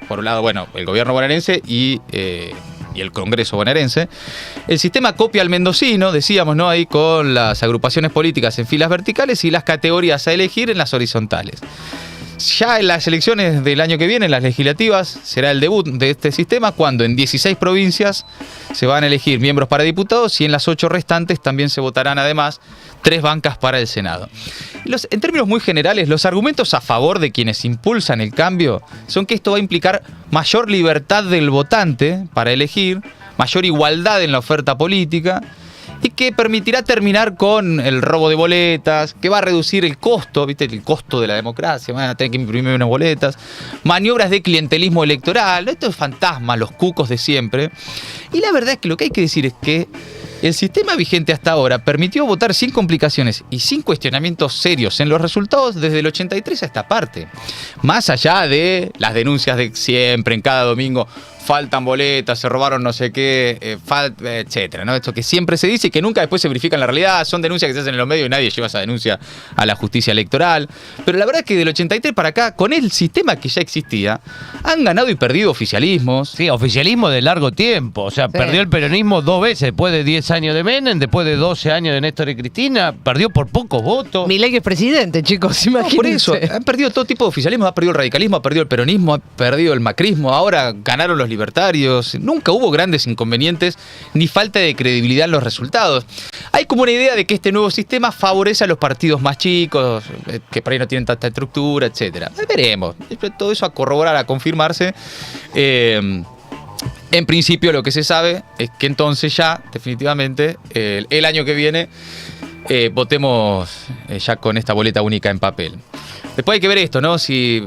por un lado, bueno, el gobierno bonaerense y y el Congreso bonaerense. El sistema copia al mendocino, decíamos, ¿no? Ahí con las agrupaciones políticas en filas verticales y las categorías a elegir en las horizontales. Ya en las elecciones del año que viene, en las legislativas, será el debut de este sistema cuando en 16 provincias se van a elegir miembros para diputados y en las 8 restantes también se votarán además 3 bancas para el Senado. En términos muy generales, los argumentos a favor de quienes impulsan el cambio son que esto va a implicar mayor libertad del votante para elegir, mayor igualdad en la oferta política y que permitirá terminar con el robo de boletas, que va a reducir el costo, ¿viste? El costo de la democracia, van a tener que imprimir unas boletas, maniobras de clientelismo electoral, estos fantasmas, los cucos de siempre. Y la verdad es que lo que hay que decir es que el sistema vigente hasta ahora permitió votar sin complicaciones y sin cuestionamientos serios en los resultados desde el 83 a esta parte. Más allá de las denuncias de siempre, en cada domingo, faltan boletas, se robaron no sé qué, etcétera, ¿no? Esto que siempre se dice y que nunca después se verifica en la realidad, son denuncias que se hacen en los medios y nadie lleva esa denuncia a la justicia electoral. Pero la verdad es que del 83 para acá, con el sistema que ya existía, han ganado y perdido oficialismos. Sí, oficialismo de largo tiempo. O sea, perdió el peronismo 2 veces, después de 10 años de Menem, después de 12 años de Néstor y Cristina, perdió por pocos votos. Milei es presidente, chicos, imagínense. Por eso, han perdido todo tipo de oficialismo, ha perdido el radicalismo, ha perdido el peronismo, ha perdido el macrismo, ahora ganaron los libertarios. Nunca hubo grandes inconvenientes ni falta de credibilidad en los resultados. Hay como una idea de que este nuevo sistema favorece a los partidos más chicos, que por ahí no tienen tanta estructura, etcétera. Veremos. Todo eso a corroborar, a confirmarse. En principio lo que se sabe es que entonces ya, definitivamente, el año que viene, votemos ya con esta boleta única en papel. Después hay que ver esto, ¿no? Si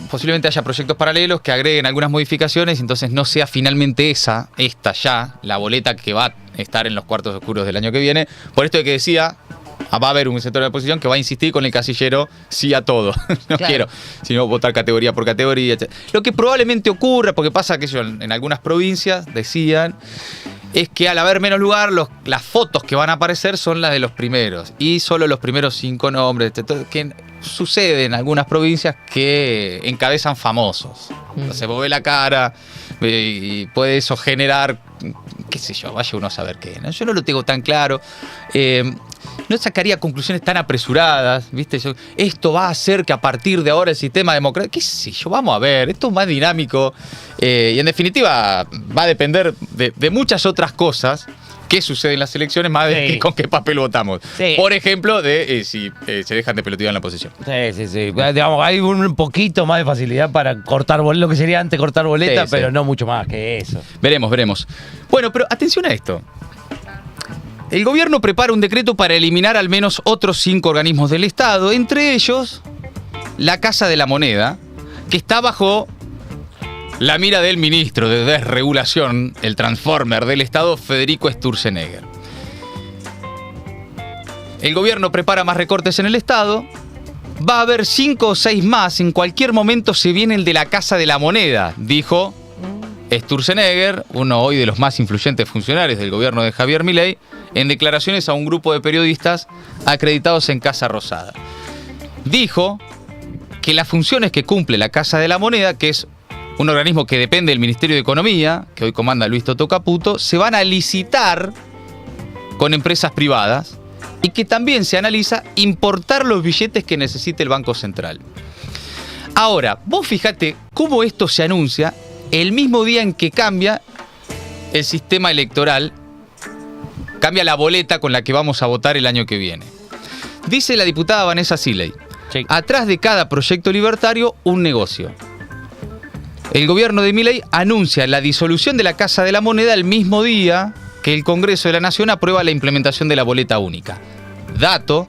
posiblemente haya proyectos paralelos que agreguen algunas modificaciones, entonces no sea finalmente esta ya, la boleta que va a estar en los cuartos oscuros del año que viene. Por esto de que decía, va a haber un sector de la oposición que va a insistir con el casillero sí a todo. No quiero, sino votar categoría por categoría, etc. Lo que probablemente ocurra, porque pasa que en algunas provincias decían, es que al haber menos lugar, las fotos que van a aparecer son las de los primeros. Y solo los primeros 5 nombres, que sucede en algunas provincias que encabezan famosos. Entonces vos ves la cara y puede eso generar, qué sé yo, vaya uno a saber qué, ¿no? Yo no lo tengo tan claro. No sacaría conclusiones tan apresuradas, ¿viste? Esto va a hacer que a partir de ahora el sistema democrático, qué sé yo, vamos a ver, esto es más dinámico y en definitiva va a depender de muchas otras cosas que suceden en las elecciones, más de con qué papel votamos. Sí. Por ejemplo, de si se dejan de pelotear en la oposición. Sí. Digamos, hay un poquito más de facilidad para cortar boletas, lo que sería antes cortar boletas, pero no mucho más que eso. Veremos. Bueno, pero atención a esto. El gobierno prepara un decreto para eliminar al menos otros 5 organismos del Estado, entre ellos la Casa de la Moneda, que está bajo la mira del ministro de Desregulación, el Transformer del Estado, Federico Sturzenegger. El gobierno prepara más recortes en el Estado. Va a haber 5 o 6 más. En cualquier momento se viene el de la Casa de la Moneda, dijo Sturzenegger, uno hoy de los más influyentes funcionarios del gobierno de Javier Milei, en declaraciones a un grupo de periodistas acreditados en Casa Rosada. Dijo que las funciones que cumple la Casa de la Moneda, que es un organismo que depende del Ministerio de Economía, que hoy comanda Luis Toto Caputo, se van a licitar con empresas privadas y que también se analiza importar los billetes que necesite el Banco Central. Ahora, vos fíjate cómo esto se anuncia el mismo día en que cambia el sistema electoral, cambia la boleta con la que vamos a votar el año que viene. Dice la diputada Vanessa Siley, atrás de cada proyecto libertario, un negocio. El gobierno de Milei anuncia la disolución de la Casa de la Moneda el mismo día que el Congreso de la Nación aprueba la implementación de la boleta única. Dato,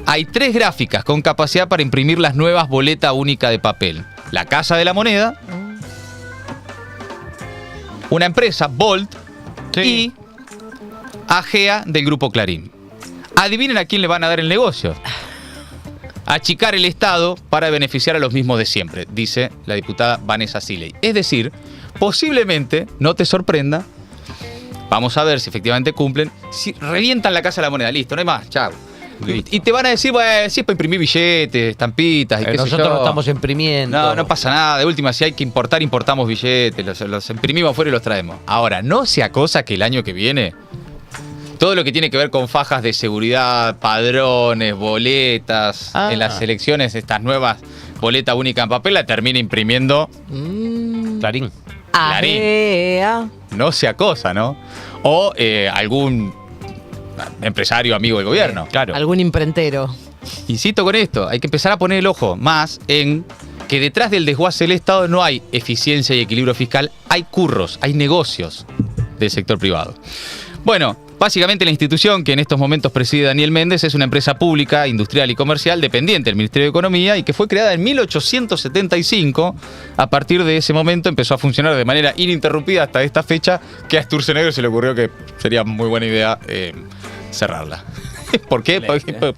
hay 3 gráficas con capacidad para imprimir las nuevas boletas únicas de papel. La Casa de la Moneda, una empresa, Volt, y AGEA del Grupo Clarín. Adivinen a quién le van a dar el negocio. Achicar el Estado para beneficiar a los mismos de siempre, dice la diputada Vanessa Siley. Es decir, posiblemente, no te sorprenda, vamos a ver si efectivamente cumplen, si revientan la Casa de la Moneda, listo, no hay más, chao. Y te van a decir, bueno, si es para imprimir billetes, estampitas y qué sé nosotros yo. no estamos imprimiendo. No pasa nada. De última, si hay que importar, importamos billetes, los imprimimos afuera y los traemos. Ahora, no sea cosa que el año que viene, todo lo que tiene que ver con fajas de seguridad, padrones, boletas, en las elecciones, estas nuevas boleta única en papel, la termina imprimiendo Clarín. Clarín. No sea cosa, ¿no? O algún empresario amigo del gobierno. Claro. Algún imprentero. Insisto con esto, hay que empezar a poner el ojo más en que detrás del desguace del Estado no hay eficiencia y equilibrio fiscal, hay curros, hay negocios del sector privado. Bueno, básicamente la institución que en estos momentos preside Daniel Méndez es una empresa pública, industrial y comercial dependiente del Ministerio de Economía y que fue creada en 1875. A partir de ese momento empezó a funcionar de manera ininterrumpida hasta esta fecha, que a Sturzenegger se le ocurrió que sería muy buena idea cerrarla. ¿Por qué?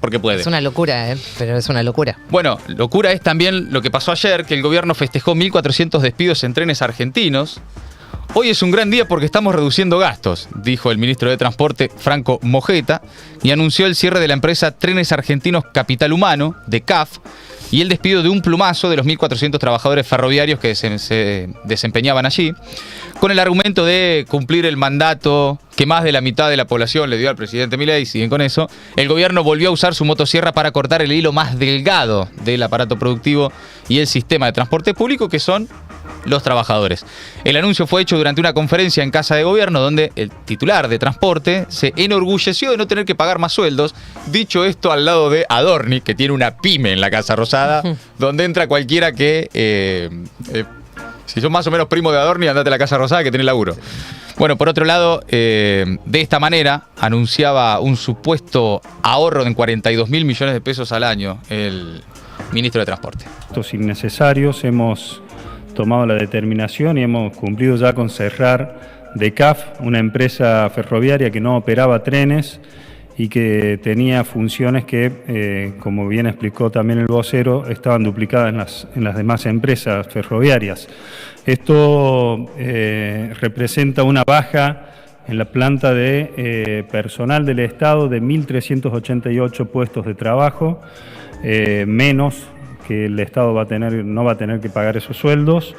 Porque puede. Es una locura, pero es una locura. Bueno, locura es también lo que pasó ayer, que el gobierno festejó 1.400 despidos en trenes argentinos. Hoy es un gran día porque estamos reduciendo gastos, dijo el ministro de Transporte, Franco Mojeta, y anunció el cierre de la empresa Trenes Argentinos Capital Humano, de CAF, y el despido de un plumazo de los 1.400 trabajadores ferroviarios que se desempeñaban allí, con el argumento de cumplir el mandato que más de la mitad de la población le dio al presidente Milei. Siguen con eso. El gobierno volvió a usar su motosierra para cortar el hilo más delgado del aparato productivo y el sistema de transporte público, que son los trabajadores. El anuncio fue hecho durante una conferencia en Casa de Gobierno donde el titular de Transporte se enorgulleció de no tener que pagar más sueldos. Dicho esto al lado de Adorni, que tiene una pyme en la Casa Rosada, donde entra cualquiera que... si sos más o menos primo de Adorni, andate a la Casa Rosada que tenés laburo. Bueno, por otro lado, de esta manera anunciaba un supuesto ahorro de 42.000 millones de pesos al año el ministro de Transporte. Estos innecesarios hemos tomado la determinación y hemos cumplido ya con cerrar DECAF, una empresa ferroviaria que no operaba trenes y que tenía funciones que, como bien explicó también el vocero, estaban duplicadas en las demás empresas ferroviarias. Esto representa una baja en la planta de personal del Estado de 1.388 puestos de trabajo, menos que el Estado no va a tener que pagar esos sueldos,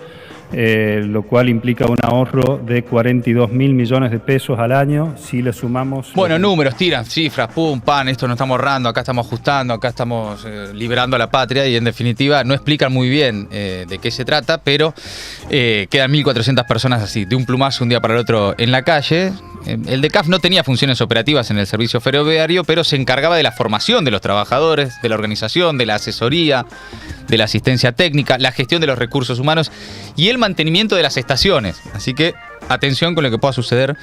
lo cual implica un ahorro de 42.000 millones de pesos al año si le sumamos... Bueno, números, tiran cifras, pum, pan, esto nos estamos ahorrando, acá estamos ajustando, acá estamos liberando a la patria y en definitiva no explican muy bien de qué se trata, pero quedan 1.400 personas así, de un plumazo un día para el otro en la calle. El DECAF no tenía funciones operativas en el servicio ferroviario, pero se encargaba de la formación de los trabajadores, de la organización, de la asesoría, de la asistencia técnica, la gestión de los recursos humanos y el mantenimiento de las estaciones. Así que atención con lo que pueda suceder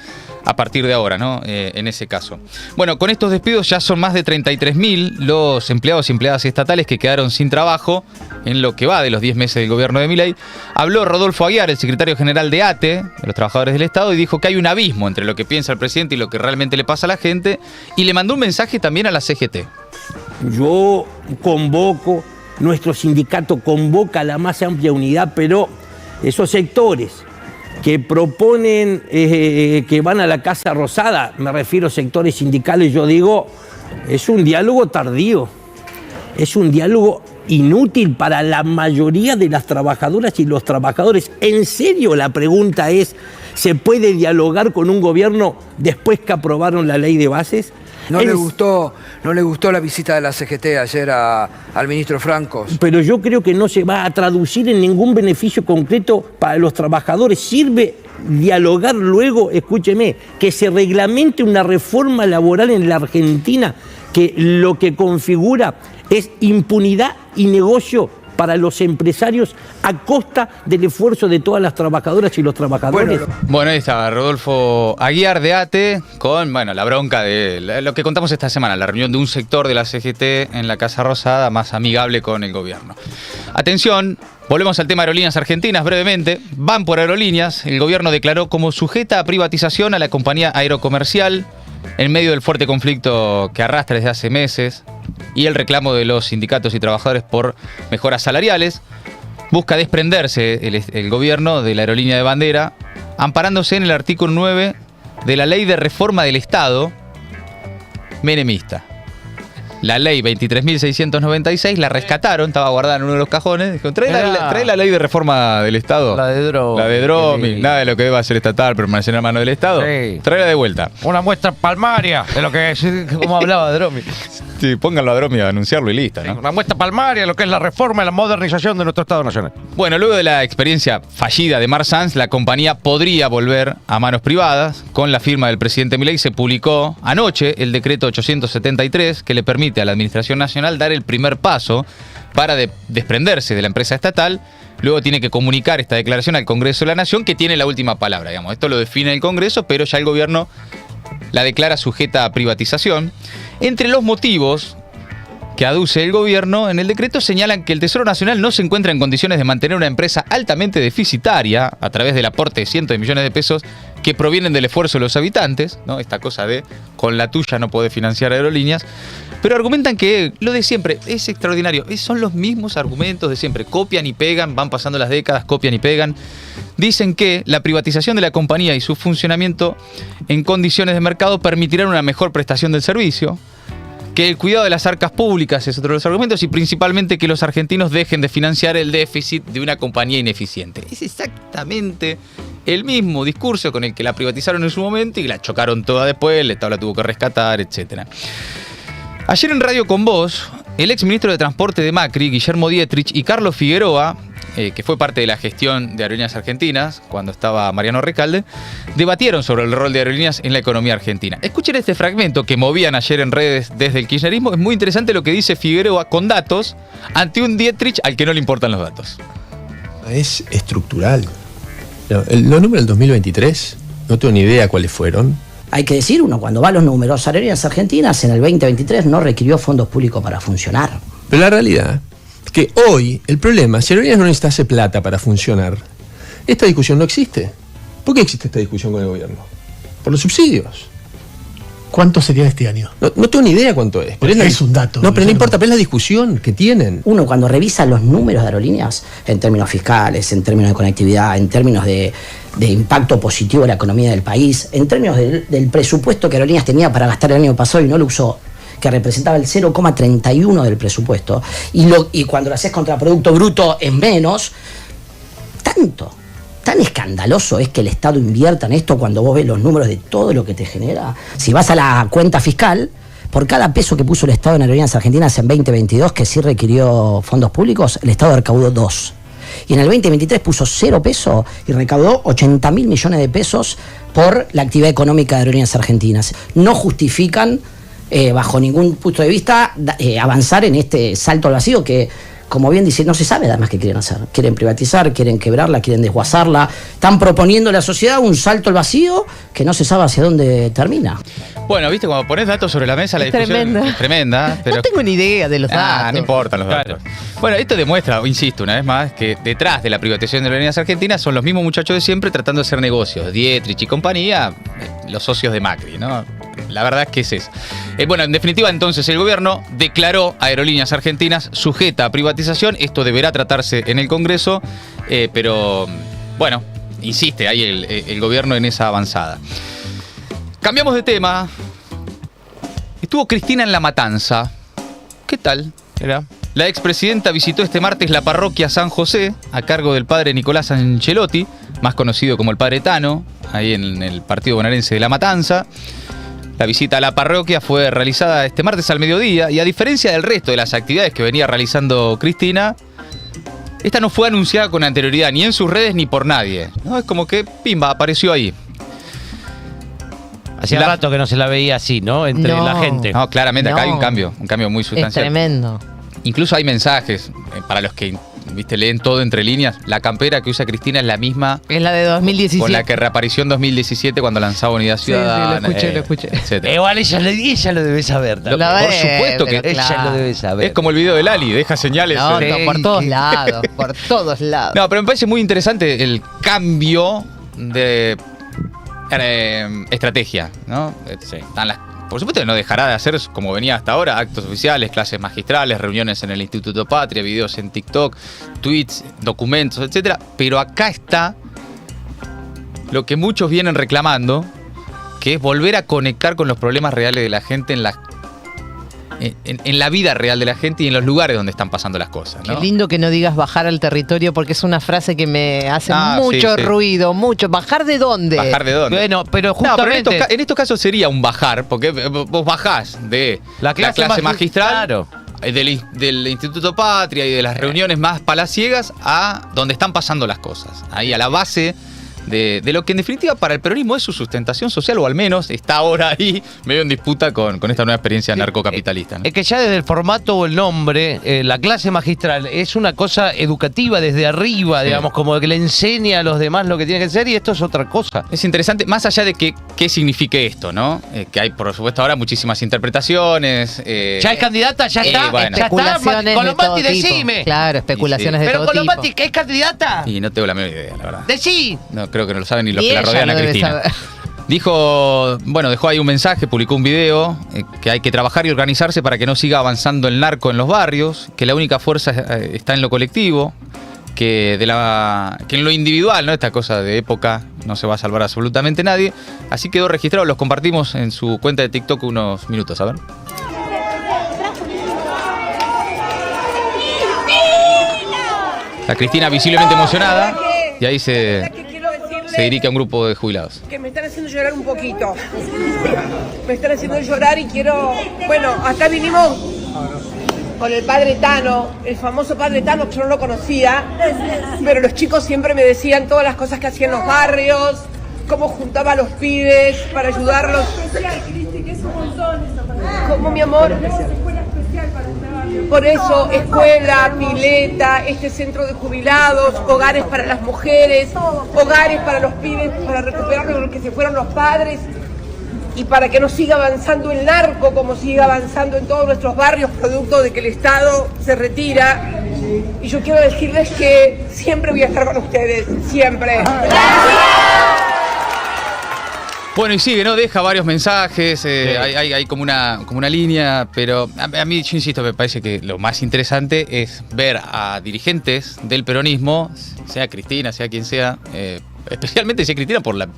a partir de ahora, ¿no? En ese caso. Bueno, con estos despidos ya son más de 33.000 los empleados y empleadas estatales que quedaron sin trabajo en lo que va de los 10 meses del gobierno de Milei. Habló Rodolfo Aguiar, el secretario general de ATE, de los trabajadores del Estado, y dijo que hay un abismo entre lo que piensa el presidente y lo que realmente le pasa a la gente, y le mandó un mensaje también a la CGT. Yo convoco, nuestro sindicato convoca a la más amplia unidad, pero esos sectores que proponen que van a la Casa Rosada, me refiero a sectores sindicales, yo digo, es un diálogo tardío, es un diálogo inútil para la mayoría de las trabajadoras y los trabajadores. En serio, la pregunta es, ¿se puede dialogar con un gobierno después que aprobaron la ley de bases? No le gustó la visita de la CGT ayer al ministro Francos. Pero yo creo que no se va a traducir en ningún beneficio concreto para los trabajadores. Sirve dialogar luego, escúcheme, que se reglamente una reforma laboral en la Argentina que lo que configura es impunidad y negocio para los empresarios a costa del esfuerzo de todas las trabajadoras y los trabajadores. Bueno, ahí estaba Rodolfo Aguiar de ATE con la bronca de lo que contamos esta semana, la reunión de un sector de la CGT en la Casa Rosada más amigable con el gobierno. Atención, volvemos al tema aerolíneas argentinas brevemente. Van por aerolíneas. El gobierno declaró como sujeta a privatización a la compañía aerocomercial en medio del fuerte conflicto que arrastra desde hace meses y el reclamo de los sindicatos y trabajadores por mejoras salariales. Busca desprenderse el gobierno de la aerolínea de bandera, amparándose en el artículo 9 de la Ley de Reforma del Estado menemista. la ley 23.696, la rescataron, estaba guardada en uno de los cajones. Dijo, trae la ley de reforma del Estado. La de Dromi. La de Dromi. Nada de lo que deba ser estatal, permanecer en la mano del Estado. Sí. Tráela de vuelta. Una muestra palmaria de lo que es, como hablaba Dromi. Sí, pónganlo a Dromi a anunciarlo y listo, ¿no? Una muestra palmaria de lo que es la reforma y la modernización de nuestro Estado Nacional. Bueno, luego de la experiencia fallida de Mar Sanz, la compañía podría volver a manos privadas. Con la firma del presidente Milei se publicó anoche el decreto 873 que le permite a la Administración Nacional dar el primer paso para desprenderse de la empresa estatal. Luego tiene que comunicar esta declaración al Congreso de la Nación, que tiene la última palabra, digamos. Esto lo define el Congreso, pero ya el gobierno la declara sujeta a privatización. Entre los motivos que aduce el gobierno en el decreto señalan que el Tesoro Nacional no se encuentra en condiciones de mantener una empresa altamente deficitaria a través del aporte de cientos de millones de pesos que provienen del esfuerzo de los habitantes, ¿no? Esta cosa de con la tuya no podés financiar aerolíneas. Pero argumentan que lo de siempre es extraordinario. Son los mismos argumentos de siempre. Copian y pegan, van pasando las décadas, copian y pegan. Dicen que la privatización de la compañía y su funcionamiento en condiciones de mercado permitirán una mejor prestación del servicio, que el cuidado de las arcas públicas es otro de los argumentos y principalmente que los argentinos dejen de financiar el déficit de una compañía ineficiente. Es exactamente el mismo discurso con el que la privatizaron en su momento y la chocaron toda después, el Estado la tuvo que rescatar, etc. Ayer en Radio Con Vos, el exministro de Transporte de Macri, Guillermo Dietrich, y Carlos Figueroa, que fue parte de la gestión de Aerolíneas Argentinas, cuando estaba Mariano Recalde, debatieron sobre el rol de aerolíneas en la economía argentina. Escuchen este fragmento que movían ayer en redes desde el kirchnerismo. Es muy interesante lo que dice Figueroa con datos ante un Dietrich al que no le importan los datos. Es estructural. Los números del 2023, no tengo ni idea cuáles fueron. Hay que decir, uno cuando va a los números, Aerolíneas Argentinas en el 2023 no requirió fondos públicos para funcionar. Pero la realidad es que hoy el problema, si Aerolíneas no necesitase plata para funcionar, esta discusión no existe. ¿Por qué existe esta discusión con el gobierno? Por los subsidios. ¿Cuánto sería este año? No tengo ni idea cuánto es. Pero es un dato. No, pero no importa, pero es la discusión que tienen. Uno cuando revisa los números de Aerolíneas, en términos fiscales, en términos de conectividad, en términos de impacto positivo en la economía del país, en términos del presupuesto que Aerolíneas tenía para gastar el año pasado y no lo usó, que representaba el 0,31 del presupuesto, y cuando lo haces contra Producto Bruto es menos, tan escandaloso es que el Estado invierta en esto cuando vos ves los números de todo lo que te genera. Si vas a la cuenta fiscal, por cada peso que puso el Estado en Aerolíneas Argentinas en 2022, que sí requirió fondos públicos, el Estado recaudó 2. Y en el 2023 puso 0 pesos y recaudó 80.000 millones de pesos por la actividad económica de Aerolíneas Argentinas. No justifican, bajo ningún punto de vista, avanzar en este salto al vacío que, como bien dice, no se sabe además qué quieren hacer. Quieren privatizar, quieren quebrarla, quieren desguazarla. Están proponiendo a la sociedad un salto al vacío que no se sabe hacia dónde termina. Bueno, viste, cuando pones datos sobre la mesa, la discusión es tremenda. Pero no tengo ni idea de los datos. No importan los datos. Bueno, esto demuestra, insisto una vez más, que detrás de la privatización de Aerolíneas Argentinas son los mismos muchachos de siempre tratando de hacer negocios. Dietrich y compañía, los socios de Macri, ¿no? La verdad es que es eso. Bueno, en definitiva, entonces, el gobierno declaró a Aerolíneas Argentinas sujeta a privatización. Esto deberá tratarse en el Congreso, pero, bueno, insiste ahí el gobierno en esa avanzada. Cambiamos de tema. Estuvo Cristina en La Matanza. ¿Qué tal? La expresidenta visitó este martes la parroquia San José, a cargo del padre Nicolás Ancelotti, más conocido como el padre Tano, ahí en el partido bonaerense de La Matanza. La visita a la parroquia fue realizada este martes al mediodía y a diferencia del resto de las actividades que venía realizando Cristina, esta no fue anunciada con anterioridad ni en sus redes ni por nadie, ¿no? Es como que, pimba, apareció ahí. Hacía rato que no se la veía así, ¿no? Entre la gente. No, claramente acá hay un cambio muy sustancial. Es tremendo. Incluso hay mensajes para los que leen todo entre líneas. La campera que usa Cristina es la misma. Es la de 2017. Con la que reapareció en 2017 cuando lanzaba Unidad Ciudadana. Sí, lo escuché. Igual ella lo debe saber. Por supuesto que ella lo debe saber. Es como el video de Lali, deja señales. No, por todos lados, por todos lados. No, pero me parece muy interesante el cambio de estrategia, ¿no? Sí. Por supuesto que no dejará de hacer, como venía hasta ahora, actos oficiales, clases magistrales, reuniones en el Instituto Patria, videos en TikTok, tweets, documentos, etc. Pero acá está lo que muchos vienen reclamando, que es volver a conectar con los problemas reales de la gente en en la vida real de la gente y en los lugares donde están pasando las cosas, ¿no? Qué lindo que no digas bajar al territorio, porque es una frase que me hace mucho ruido, mucho. ¿Bajar de dónde? ¿Bajar de dónde? Bueno, pero No, justamente... pero en estos casos sería un bajar, porque vos bajás de la clase magistral, claro, del Instituto Patria y de las reuniones más palaciegas a donde están pasando las cosas. Ahí a la base de lo que en definitiva para el peronismo es su sustentación social, o al menos está ahora ahí medio en disputa con esta nueva experiencia narcocapitalista, ¿no? Es que ya desde el formato o el nombre, la clase magistral es una cosa educativa desde arriba, digamos, como que le enseña a los demás lo que tiene que ser, y esto es otra cosa. Es interesante, más allá de qué signifique esto, ¿no? Que hay, por supuesto, ahora muchísimas interpretaciones. Ya es candidata, ya está. Bueno. Ya está. Colombati, decime. Claro, especulaciones de todo tipo. Pero Colombati, ¿qué es candidata? Y no tengo la menor idea, la verdad. Decí. No, creo que no lo saben ni los que la rodean a Cristina. Dejó ahí un mensaje, publicó un video, que hay que trabajar y organizarse para que no siga avanzando el narco en los barrios, que la única fuerza está en lo colectivo, que en lo individual, ¿no? Esta cosa de época no se va a salvar absolutamente nadie. Así quedó registrado, los compartimos en su cuenta de TikTok unos minutos, a ver. La Cristina visiblemente emocionada, y ahí se dirige a un grupo de jubilados. Que me están haciendo llorar un poquito. Me están haciendo llorar y quiero... Bueno, acá vinimos con el padre Tano, el famoso padre Tano, que yo no lo conocía, pero los chicos siempre me decían todas las cosas que hacía en los barrios, cómo juntaba a los pibes para ayudarlos. Como mi amor... Por eso, escuela, pileta, este centro de jubilados, hogares para las mujeres, hogares para los pibes, para recuperar lo que se fueron los padres y para que no siga avanzando el narco como sigue avanzando en todos nuestros barrios, producto de que el Estado se retira. Y yo quiero decirles que siempre voy a estar con ustedes, siempre. Bueno, y sigue, ¿no? Deja varios mensajes, hay como una línea, pero a mí, yo insisto, me parece que lo más interesante es ver a dirigentes del peronismo, sea Cristina, sea quien sea, especialmente sea Cristina por el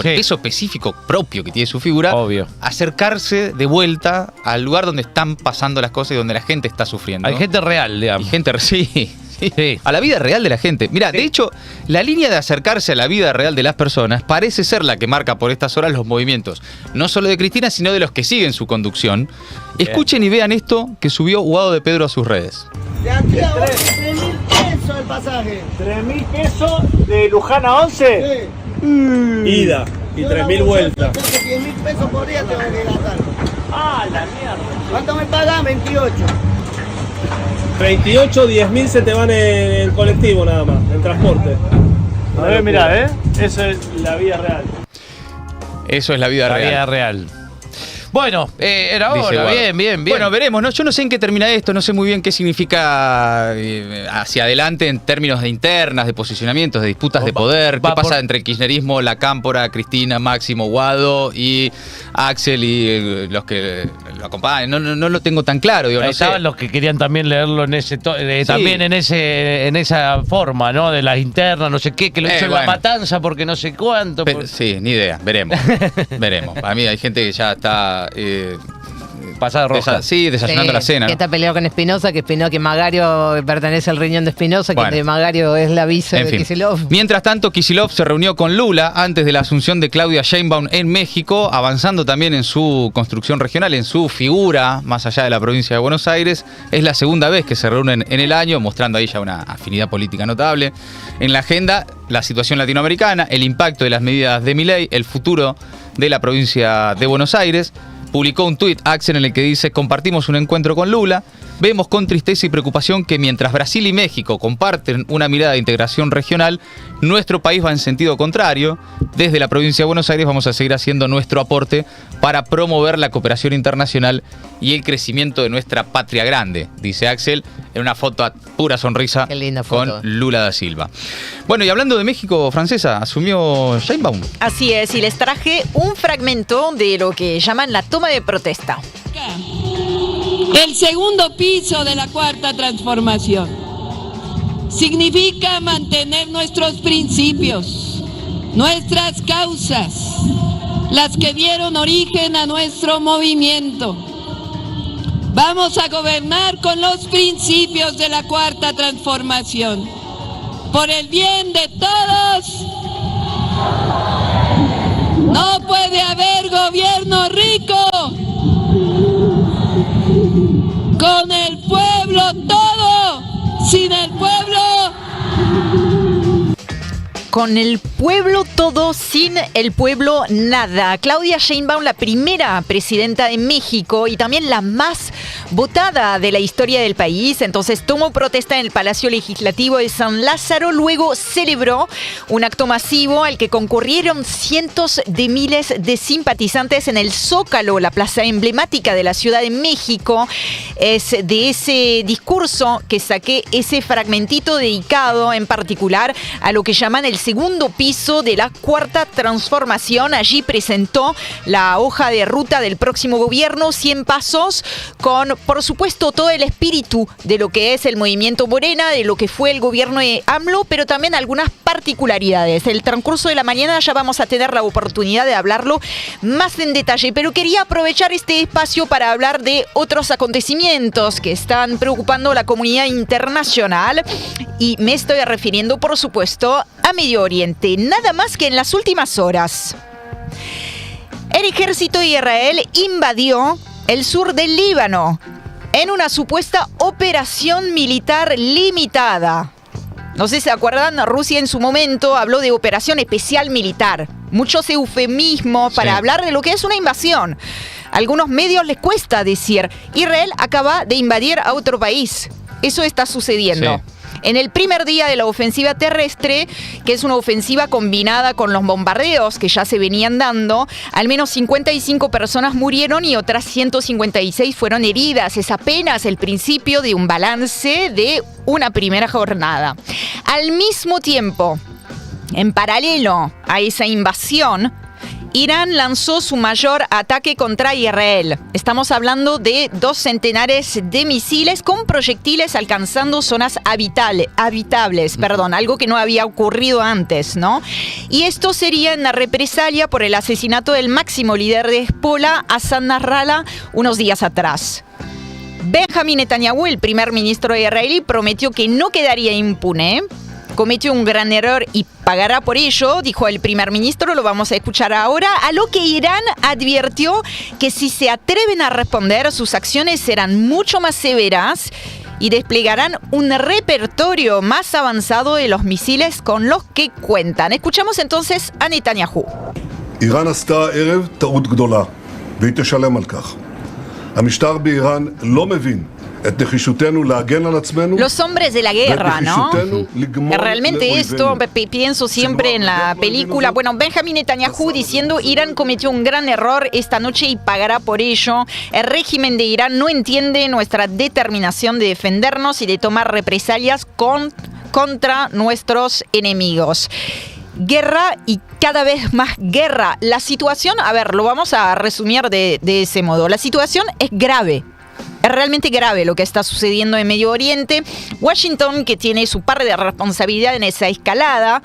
peso específico propio que tiene su figura, obvio, acercarse de vuelta al lugar donde están pasando las cosas y donde la gente está sufriendo. Hay gente real, digamos. Y gente, sí. A la vida real de la gente. Mira, de hecho, la línea de acercarse a la vida real de las personas parece ser la que marca por estas horas los movimientos, no solo de Cristina, sino de los que siguen su conducción. Escuchen y vean esto que subió Guado de Pedro a sus redes. De aquí a 3.000 pesos el pasaje. 3.000 pesos de Luján a 11. Sí. Ida y 3.000 vueltas. 10.000 pesos por día tengo que gastar. Ah, la mierda. ¿Cuánto me pagan? 28. 28, 10.000 se te van en colectivo nada más, en transporte. A ver, mirá, eso es la vida real. Eso es la vida real. La vida real. Bueno, era hora, bien. Bueno, veremos, ¿no? Yo no sé en qué termina esto, no sé muy bien qué significa hacia adelante en términos de internas, de posicionamientos, de disputas de poder. ¿Qué pasa entre el kirchnerismo, la Cámpora, Cristina, Máximo, Guado y Axel y los que lo acompañan? No lo tengo tan claro. Digo, ahí no estaban sé. los que querían también leerlo en ese también en esa forma, ¿no? De las internas, no sé qué, que lo hizo en La Matanza porque no sé cuánto. Sí, ni idea, veremos. Veremos. Para mí hay gente que ya está pasada roja. Desayunando la cena. Que está peleado con Espinosa, que Magario pertenece al riñón de Espinosa, que de Magario es la vice de Kicillof. Mientras tanto, Kicillof se reunió con Lula antes de la asunción de Claudia Sheinbaum en México, avanzando también en su construcción regional, en su figura, más allá de la provincia de Buenos Aires. Es la segunda vez que se reúnen en el año, mostrando ahí ya una afinidad política notable. En la agenda, la situación latinoamericana, el impacto de las medidas de Milei, el futuro de la provincia de Buenos Aires. Publicó un tuit, Axel, en el que dice: compartimos un encuentro con Lula, vemos con tristeza y preocupación que mientras Brasil y México comparten una mirada de integración regional, nuestro país va en sentido contrario. Desde la provincia de Buenos Aires vamos a seguir haciendo nuestro aporte para promover la cooperación internacional y el crecimiento de nuestra patria grande, dice Axel, en una foto a pura sonrisa con Lula da Silva. Bueno, y hablando de México, Francesa, asumió Sheinbaum. Así es, y les traje un fragmento de lo que llaman la toma de protesta. El segundo piso de la cuarta transformación significa mantener nuestros principios, nuestras causas, las que dieron origen a nuestro movimiento. Vamos a gobernar con los principios de la Cuarta Transformación. Por el bien de todos, no puede haber gobierno rico. Con el pueblo todo, sin el pueblo. Con el pueblo todo, sin el pueblo nada. Claudia Sheinbaum, la primera presidenta de México y también la más votada de la historia del país. Entonces tomó protesta en el Palacio Legislativo de San Lázaro. Luego celebró un acto masivo al que concurrieron cientos de miles de simpatizantes en el Zócalo, la plaza emblemática de la Ciudad de México. Es de ese discurso que saqué ese fragmentito dedicado en particular a lo que llaman el segundo piso de la Cuarta Transformación. Allí presentó la hoja de ruta del próximo gobierno, 100 pasos, con, por supuesto, todo el espíritu de lo que es el movimiento Morena, de lo que fue el gobierno de AMLO, pero también algunas particularidades. El transcurso de la mañana ya vamos a tener la oportunidad de hablarlo más en detalle, pero quería aprovechar este espacio para hablar de otros acontecimientos que están preocupando a la comunidad internacional y me estoy refiriendo, por supuesto, a Medio Oriente, nada más que en las últimas horas. El ejército de Israel invadió el sur del Líbano en una supuesta operación militar limitada. No sé si se acuerdan, Rusia en su momento habló de operación especial militar. Muchos eufemismos para hablar de lo que es una invasión. A algunos medios les cuesta decir, Israel acaba de invadir a otro país. Eso está sucediendo. Sí. En el primer día de la ofensiva terrestre, que es una ofensiva combinada con los bombardeos que ya se venían dando, al menos 55 personas murieron y otras 156 fueron heridas. Es apenas el principio de un balance de una primera jornada. Al mismo tiempo, en paralelo a esa invasión, Irán lanzó su mayor ataque contra Israel. Estamos hablando de 2 centenares de misiles con proyectiles alcanzando zonas habitables, algo que no había ocurrido antes, ¿no? Y esto sería en la represalia por el asesinato del máximo líder de Hezbollah, Hassan Nasrallah, unos días atrás. Benjamin Netanyahu, el primer ministro israelí, prometió que no quedaría impune. Cometió un gran error y pagará por ello, dijo el primer ministro, lo vamos a escuchar ahora, a lo que Irán advirtió que si se atreven a responder, sus acciones serán mucho más severas y desplegarán un repertorio más avanzado de los misiles con los que cuentan. Escuchamos entonces a Netanyahu. Irán עשתה הערב טעות גדולה, והיא תשלם על כך. המשטר באיראן לא מבין. Los hombres de la guerra, ¿no? Realmente esto pienso siempre en la película. Bueno, Benjamin Netanyahu diciendo Irán cometió un gran error esta noche y pagará por ello. El régimen de Irán no entiende nuestra determinación de defendernos y de tomar represalias contra nuestros enemigos. Guerra y cada vez más guerra. La situación, a ver, lo vamos a resumir de ese modo. La situación es grave. Es realmente grave lo que está sucediendo en Medio Oriente. Washington, que tiene su parte de responsabilidad en esa escalada,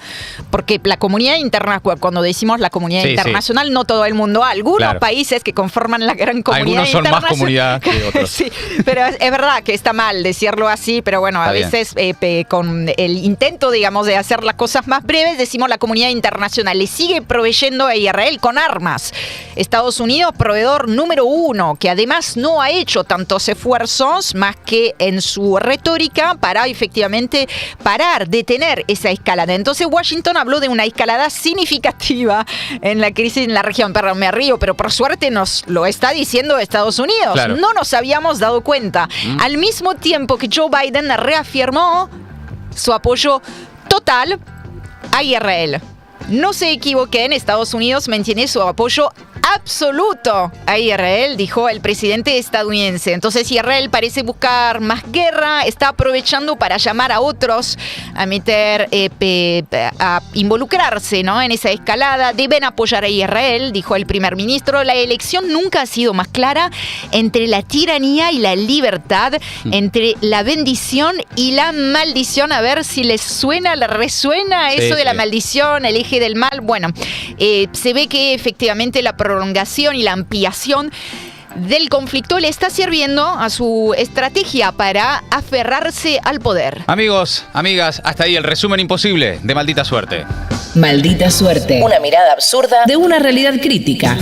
porque la comunidad internacional, cuando decimos la comunidad internacional, no todo el mundo, algunos países que conforman la gran comunidad internacional. Algunos son más comunidad que otros. Sí, pero es verdad que está mal decirlo así, pero bueno, a veces con el intento, digamos, de hacer las cosas más breves, decimos la comunidad internacional le sigue proveyendo a Israel con armas. Estados Unidos, proveedor número 1, que además no ha hecho tantos esfuerzos más que en su retórica para efectivamente detener esa escalada. Entonces Washington habló de una escalada significativa en la crisis en la región. Perdón, me río, pero por suerte nos lo está diciendo Estados Unidos. Claro. No nos habíamos dado cuenta. Al mismo tiempo que Joe Biden reafirmó su apoyo total a Israel. No se equivoquen, Estados Unidos mantiene su apoyo absoluto a Israel, dijo el presidente estadounidense. Entonces Israel parece buscar más guerra, está aprovechando para llamar a otros a a involucrarse, ¿no?, en esa escalada. Deben apoyar a Israel, dijo el primer ministro. La elección nunca ha sido más clara entre la tiranía y la libertad, entre la bendición y la maldición. A ver si les suena, les resuena eso de la maldición, el eje del mal. Bueno, se ve que efectivamente la prolongación y la ampliación del conflicto le está sirviendo a su estrategia para aferrarse al poder. Amigos, amigas, hasta ahí el resumen imposible de Maldita Suerte. Maldita Suerte. Una mirada absurda de una realidad crítica.